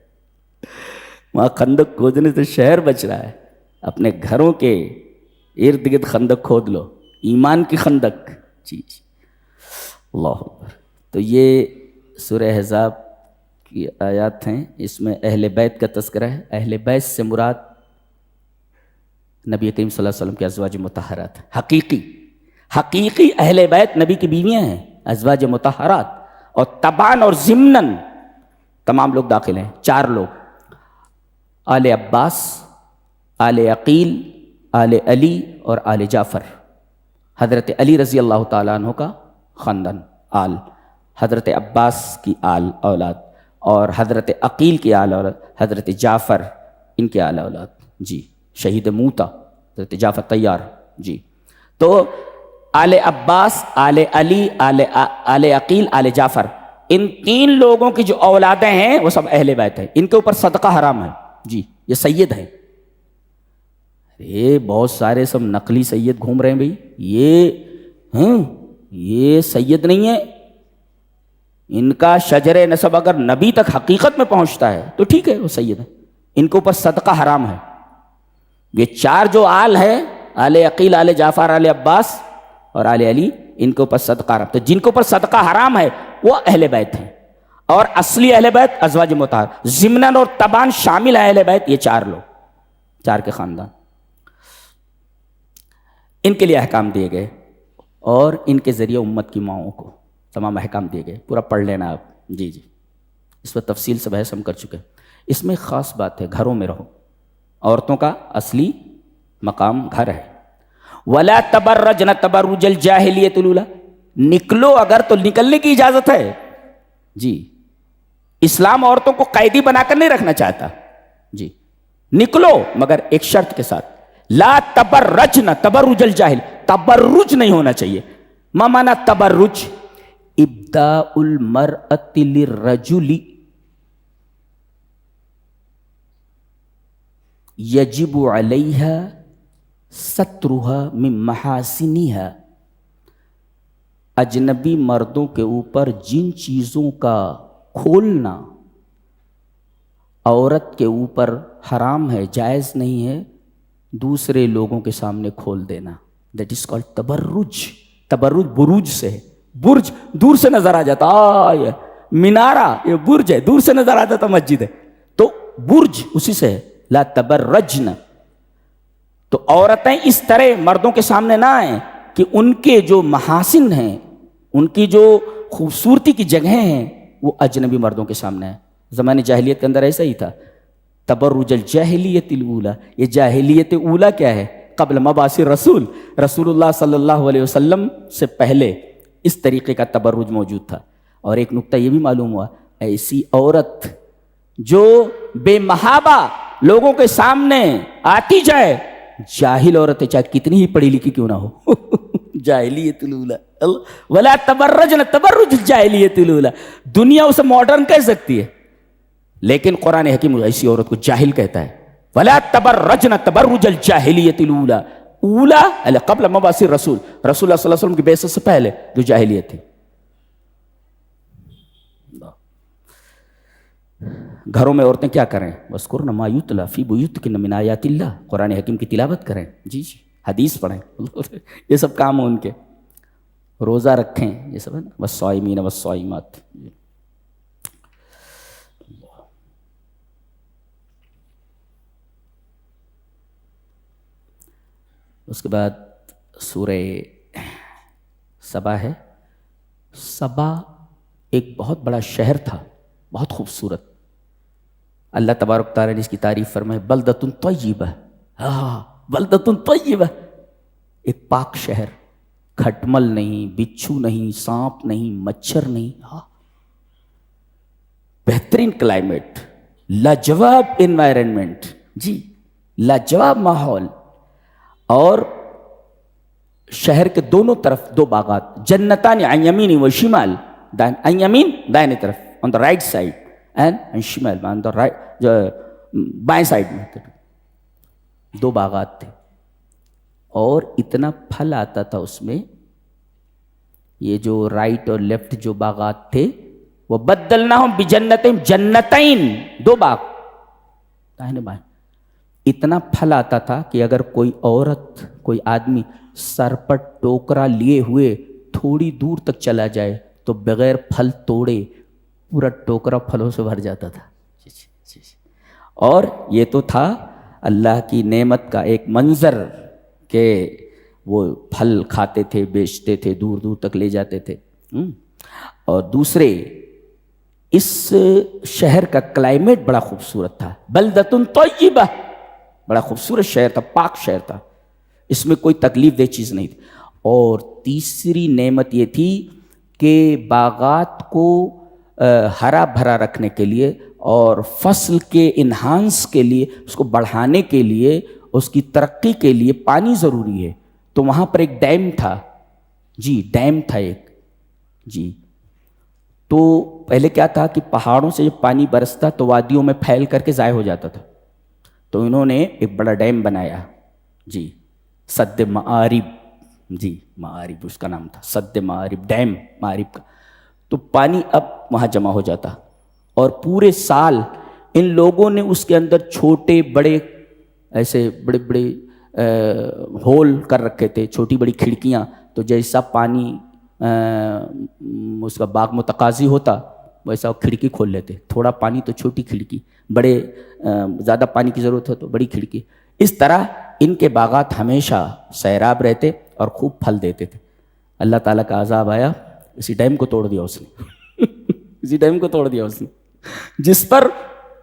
وہاں خندق کھودنے سے شہر بچ رہا ہے، اپنے گھروں کے ارد گرد خندق کھود لو، ایمان کی خندق. جی اللہ اکبر. تو یہ سورہ احزاب کی آیات ہیں. اس میں اہل بیت کا تذکرہ ہے. اہل بیت سے مراد نبی کریم صلی اللہ علیہ وسلم کے ازواج مطہرات، حقیقی اہل بیت نبی کی بیویاں ہیں، ازواج مطہرات. اور تبان اور ضمناً تمام لوگ داخل ہیں. 4 لوگ، آل عباس، آل عقیل، آل علی اور آل جعفر. حضرت علی رضی اللہ تعالیٰ عنہ کا خاندان آل، حضرت عباس کی آل اولاد، اور حضرت عقیل کی آل اولاد، حضرت جعفر ان کے آل اولاد. جی شہید موتا حضرت جعفر طیار. جی تو آل عباس، آل علی، آل عقیل، آل جعفر، ان 3 لوگوں کی جو اولادیں ہیں وہ سب اہل بیت ہیں. ان کے اوپر صدقہ حرام ہے. جی یہ سید ہیں. بہت سارے سب نقلی سید گھوم رہے ہیں بھائی. یہ سید نہیں ہے. ان کا شجر نسب اگر نبی تک حقیقت میں پہنچتا ہے تو ٹھیک ہے، وہ سید ہیں. ان کے اوپر صدقہ حرام ہے. یہ 4 جو آل ہے، آل عقیل، آل جعفر، آل عباس اور آل علی، ان کے اوپر صدقہ حرام. تو جن کے اوپر صدقہ حرام ہے وہ اہل بیت ہیں. اور اصلی اہل بیت ازواج مطہر، ضمناً اور تبان شامل ہے اہل بیت. یہ 4 لوگ، 4 کے خاندان، ان کے لیے احکام دیے گئے اور ان کے ذریعے امت کی ماؤں کو تمام احکام دیے گئے. پورا پڑھ لینا آپ. جی اس پر تفصیل سے بحث ہم کر چکے. اس میں خاص بات ہے، گھروں میں رہو. عورتوں کا اصلی مقام گھر ہے. وَلَا تَبَرَّجْنَ تَبَرُّجَ الْجَاهِلِيَّةِ الْأُولَىٰ، نکلو اگر تو نکلنے کی اجازت ہے. جی اسلام عورتوں کو قیدی بنا کر نہیں رکھنا چاہتا. جی نکلو مگر ایک شرط کے ساتھ، لا تبرجن تبرج الجاہل، تبرج نہیں ہونا چاہیے. ما معنی تبرج؟ ابداء المرأة للرجل یجب علیہا سترہا من محاسنہا. اجنبی مردوں کے اوپر جن چیزوں کا کھولنا عورت کے اوپر حرام ہے، جائز نہیں ہے، دوسرے لوگوں کے سامنے کھول دینا. That is called تبرج. تبرج بروج سے ہے. برج دور سے نظر آ جاتا، یہ مینارہ، یہ برج ہے، دور سے نظر آ جاتا مسجد ہے، تو برج اسی سے ہے. لا تبرجن. تو عورتیں اس طرح مردوں کے سامنے نہ آئیں کہ ان کے جو محاسن ہیں، ان کی جو خوبصورتی کی جگہیں ہیں، وہ اجنبی مردوں کے سامنے ہیں. زمانے جاہلیت کے اندر ایسا ہی تھا. تبرج الجاہلیت الاولا. یہ جاہلیت اولا کیا ہے؟ قبل مبعث رسول، رسول اللہ صلی اللہ علیہ وسلم سے پہلے اس طریقے کا تبرج موجود تھا. اور ایک نکتہ یہ بھی معلوم ہوا، ایسی عورت جو بے محابہ لوگوں کے سامنے آتی جائے، جاہل عورت ہے چاہے کتنی ہی پڑھی لکھی کیوں نہ ہو، جاہلیت الاولا ولا تبرجن تبرج الجاہلیت الاولا. دنیا اسے ماڈرن کہہ سکتی ہے، لیکن قرآن حکیم ایسی عورت کو جاہل کہتا ہے. ولا تبرجن تبرج الجاہلیت الاولا. اولا قبل مبعث رسول، رسول اللہ صلی اللہ علیہ وسلم کی بعثت سے پہلے جو جاہلیت تھی. گھروں میں عورتیں کیا کریں؟ وَاذْكُرْنَ مَا يُتْلَىٰ فِي بُيُوتِكُنَّ مِنْ آيَاتِ اللَّهِ. قرآن حکیم کی تلاوت کریں، جی حدیث پڑھیں، یہ سب کام ہو ان کے. روزہ رکھیں، یہ سب ہے نا، وَالصَّائِمِينَ وَالصَّائِمَاتِ. اس کے بعد سورہ سبا ہے. سبا ایک بہت بڑا شہر تھا، بہت خوبصورت. اللہ تبارک تعالیٰ نے اس کی تعریف فرمائے بلدۃ طیبہ. بلدۃ طیبہ، ایک پاک شہر، کھٹمل نہیں، بچھو نہیں، سانپ نہیں، مچھر نہیں. بہترین کلائمیٹ، لاجواب انوائرنمنٹ، جی لاجواب ماحول. اور شہر کے دونوں طرف دو باغات، جنتان عن یمین و شمال. عن یمین دائیں طرف، آن دا رائٹ سائڈ، اینڈ شمال آن دا رائٹ، جو بائیں سائڈ میں دو باغات تھے. اور اتنا پھل آتا تھا اس میں، یہ جو رائٹ اور لیفٹ جو باغات تھے وہ بدلناہم بجنتین، جنتین دو باغ دائیں بائیں. اتنا پھل آتا تھا کہ اگر کوئی عورت، کوئی آدمی سر پر ٹوکرا لیے ہوئے تھوڑی دور تک چلا جائے تو بغیر پھل توڑے پورا ٹوکرا پھلوں سے بھر جاتا تھا. اور یہ تو تھا اللہ کی نعمت کا ایک منظر کہ وہ پھل کھاتے تھے، بیچتے تھے، دور دور تک لے جاتے تھے. اور دوسرے، اس شہر کا کلائمیٹ بڑا خوبصورت تھا. بلدۃ طیبہ، بڑا خوبصورت شہر تھا، پاک شہر تھا، اس میں کوئی تکلیف دہ چیز نہیں تھی. اور تیسری نعمت یہ تھی کہ باغات کو ہرا بھرا رکھنے کے لیے اور فصل کے انہانس کے لیے، اس کو بڑھانے کے لیے، اس کی ترقی کے لیے پانی ضروری ہے. تو وہاں پر ایک ڈیم تھا، جی ڈیم تھا ایک، جی. تو پہلے کیا تھا کہ پہاڑوں سے جب پانی برستا تو وادیوں میں پھیل کر کے ضائع ہو جاتا تھا. تو انہوں نے ایک بڑا ڈیم بنایا، جی سد معارب، جی معارب اس کا نام تھا، سد معارب، ڈیم معارب کا. تو پانی اب وہاں جمع ہو جاتا، اور پورے سال ان لوگوں نے اس کے اندر چھوٹے بڑے ایسے بڑے بڑے ہول کر رکھے تھے، چھوٹی بڑی کھڑکیاں. تو جیسا پانی اس کا باغ متقاضی ہوتا ویسا کھڑکی کھول لیتے. تھوڑا پانی تو چھوٹی کھڑکی، بڑے زیادہ پانی کی ضرورت ہو تو بڑی کھڑکی. اس طرح ان کے باغات ہمیشہ سیراب رہتے اور خوب پھل دیتے تھے. اللہ تعالیٰ کا عذاب آیا، اسی ڈیم کو توڑ دیا اس نے اسی ڈیم کو توڑ دیا اس نے، جس پر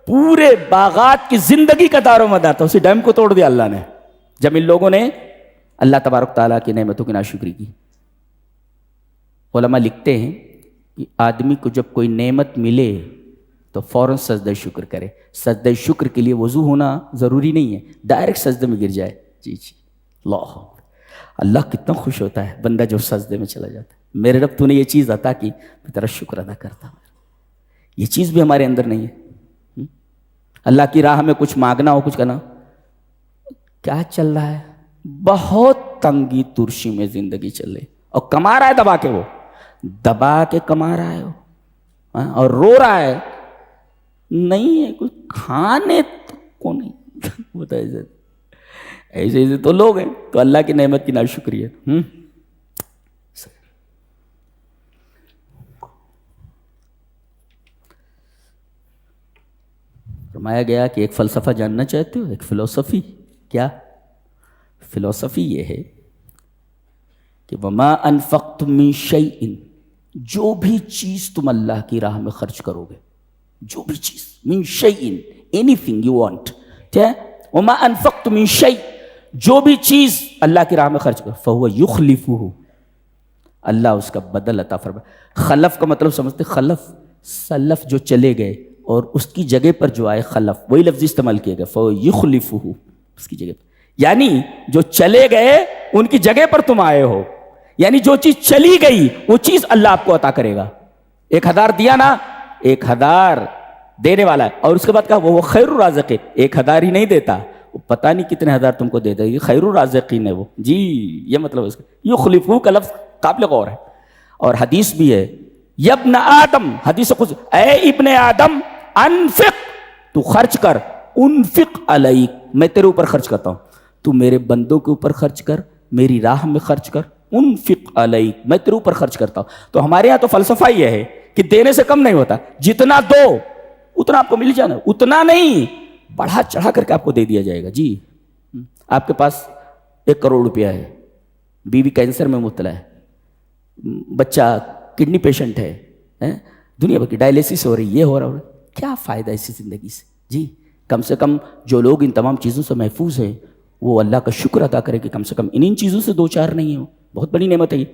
پورے باغات کی زندگی کا دار و مدار تھا. اسی ڈیم کو توڑ دیا اللہ نے جب ان لوگوں نے اللہ تبارک تعالیٰ کی نعمتوں کی ناشکری کی. علماء لکھتے ہیں کہ آدمی کو جب کوئی نعمت ملے تو فوراً سجدہ شکر کرے. سجدہ شکر کے لیے وضو ہونا ضروری نہیں ہے، ڈائریکٹ سجدے میں گر جائے. جی اللہ کتنا خوش ہوتا ہے بندہ جو سجدے میں چلا جاتا ہے. میرے رب تو نے یہ چیز عطا کی، میں تیرا شکر ادا کرتا ہوں. یہ چیز بھی ہمارے اندر نہیں ہے. اللہ کی راہ میں کچھ مانگنا ہو، کچھ کرنا، کیا چل رہا ہے؟ بہت تنگی ترشی میں زندگی چل رہی، اور کما رہا ہے دبا کے، وہ دبا کے کما رہا ہے وہ، اور رو رہا ہے. نہیں ہے کچھ کھانے کو نہیں ہوتا. ایسے ایسے تو لوگ ہیں. تو اللہ کی نعمت کی ناشکری ہے. فرمایا گیا کہ ایک فلسفہ جاننا چاہتے ہو، ایک فلسفی. کیا فلسفی؟ یہ ہے کہ وما انفقتم من شیء، جو بھی چیز تم اللہ کی راہ میں خرچ کرو گے، جو بھی چیز، من شیء anything you want. ٹھیک ہے. وما انفقتم من شیء, جو بھی چیز اللہ کی راہ میں خرچ کرو فہو یخلفہ, اللہ اس کا بدل عطا فرمائے. خلف کا مطلب سمجھتے, خلف سلف جو چلے گئے اور اس کی جگہ پر جو آئے خلف, وہی لفظ استعمال کیا گیا, فہو یخلفہ, اس کی جگہ پر. یعنی جو چلے گئے ان کی جگہ پر تم آئے ہو, یعنی جو چیز چلی گئی وہ چیز اللہ آپ کو عطا کرے گا. 1000 دیا نا, 1000 دینے والا ہے, اور اس کے بعد کہا وہ خیر الرازقین, 1000 ہی نہیں دیتا, وہ پتہ نہیں کتنے ہزار تم کو دے دے گی, خیر الرازقین ہے وہ. جی یہ مطلب اس کا یخلفہ کا لفظ قابل غور ہے. اور حدیث بھی ہے, یبن آدم, حدیث خود, اے ابن آدم انفق, تو خرچ کر, انفق علیک, میں تیرے اوپر خرچ کرتا ہوں, تو میرے بندوں کے اوپر خرچ کر, میری راہ میں خرچ کر, انفق علیک, میں تیرے اوپر خرچ کرتا ہوں. تو ہمارے یہاں تو فلسفہ یہ ہے کہ دینے سے کم نہیں ہوتا, جتنا دو اتنا آپ کو مل جانا, اتنا نہیں, بڑھا چڑھا کر کے آپ کو دے دیا جائے گا. جی آپ کے پاس 1 کروڑ روپیہ ہے, بیوی کینسر میں مبتلا ہے, بچہ کڈنی پیشنٹ ہے, دنیا بھر کی ڈائلیسس ہو رہی, یہ ہو رہا, کیا فائدہ اسی زندگی سے. جی کم سے کم جو لوگ ان تمام چیزوں سے محفوظ ہیں وہ اللہ کا شکر ادا کرے کہ کم سے کم ان چیزوں سے 2-4 نہیں ہو, بہت بڑی نعمت ہے یہ.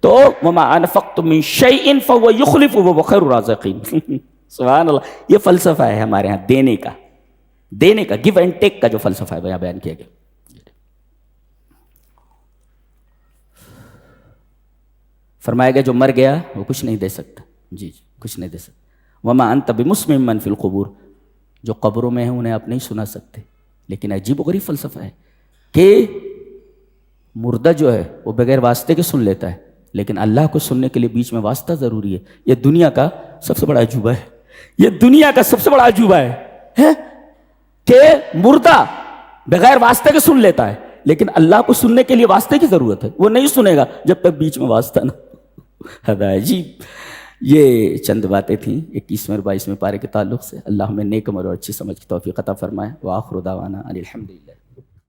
تو وما انفقتم من شیء فهو یخلفہ وهو خیر الرازقین. سبحان اللہ, یہ فلسفہ ہے ہمارے ہاں دینے کا, دینے کا, گیو اینڈ ٹیک کا جو فلسفہ ہے یہاں بیان کیا گیا. فرمایا گیا جو مر گیا وہ کچھ نہیں دے سکتا. جی کچھ نہیں دے سکتا. وما انت بمسمع من فی القبور, جو قبروں میں ہیں انہیں آپ نہیں سنا سکتے. لیکن عجیب و غریب فلسفہ ہے کہ مردہ جو ہے وہ بغیر واسطے کے سن لیتا ہے, لیکن اللہ کو سننے کے لیے بیچ میں واسطہ ضروری ہے. یہ دنیا کا سب سے بڑا عجوبہ ہے, یہ دنیا کا سب سے بڑا عجوبہ ہے کہ مردہ بغیر واسطے کے سن لیتا ہے, لیکن اللہ کو سننے کے لیے واسطے کی ضرورت ہے, وہ نہیں سنے گا جب تک بیچ میں واسطہ نہ. عجیب. یہ چند باتیں تھیں 21 اور 22 پارے کے تعلق سے. اللہ ہمیں نیک عمل اور اچھی سمجھ کی توفیق عطا فرمائے. وآخر دعوانا ان الحمدللہ.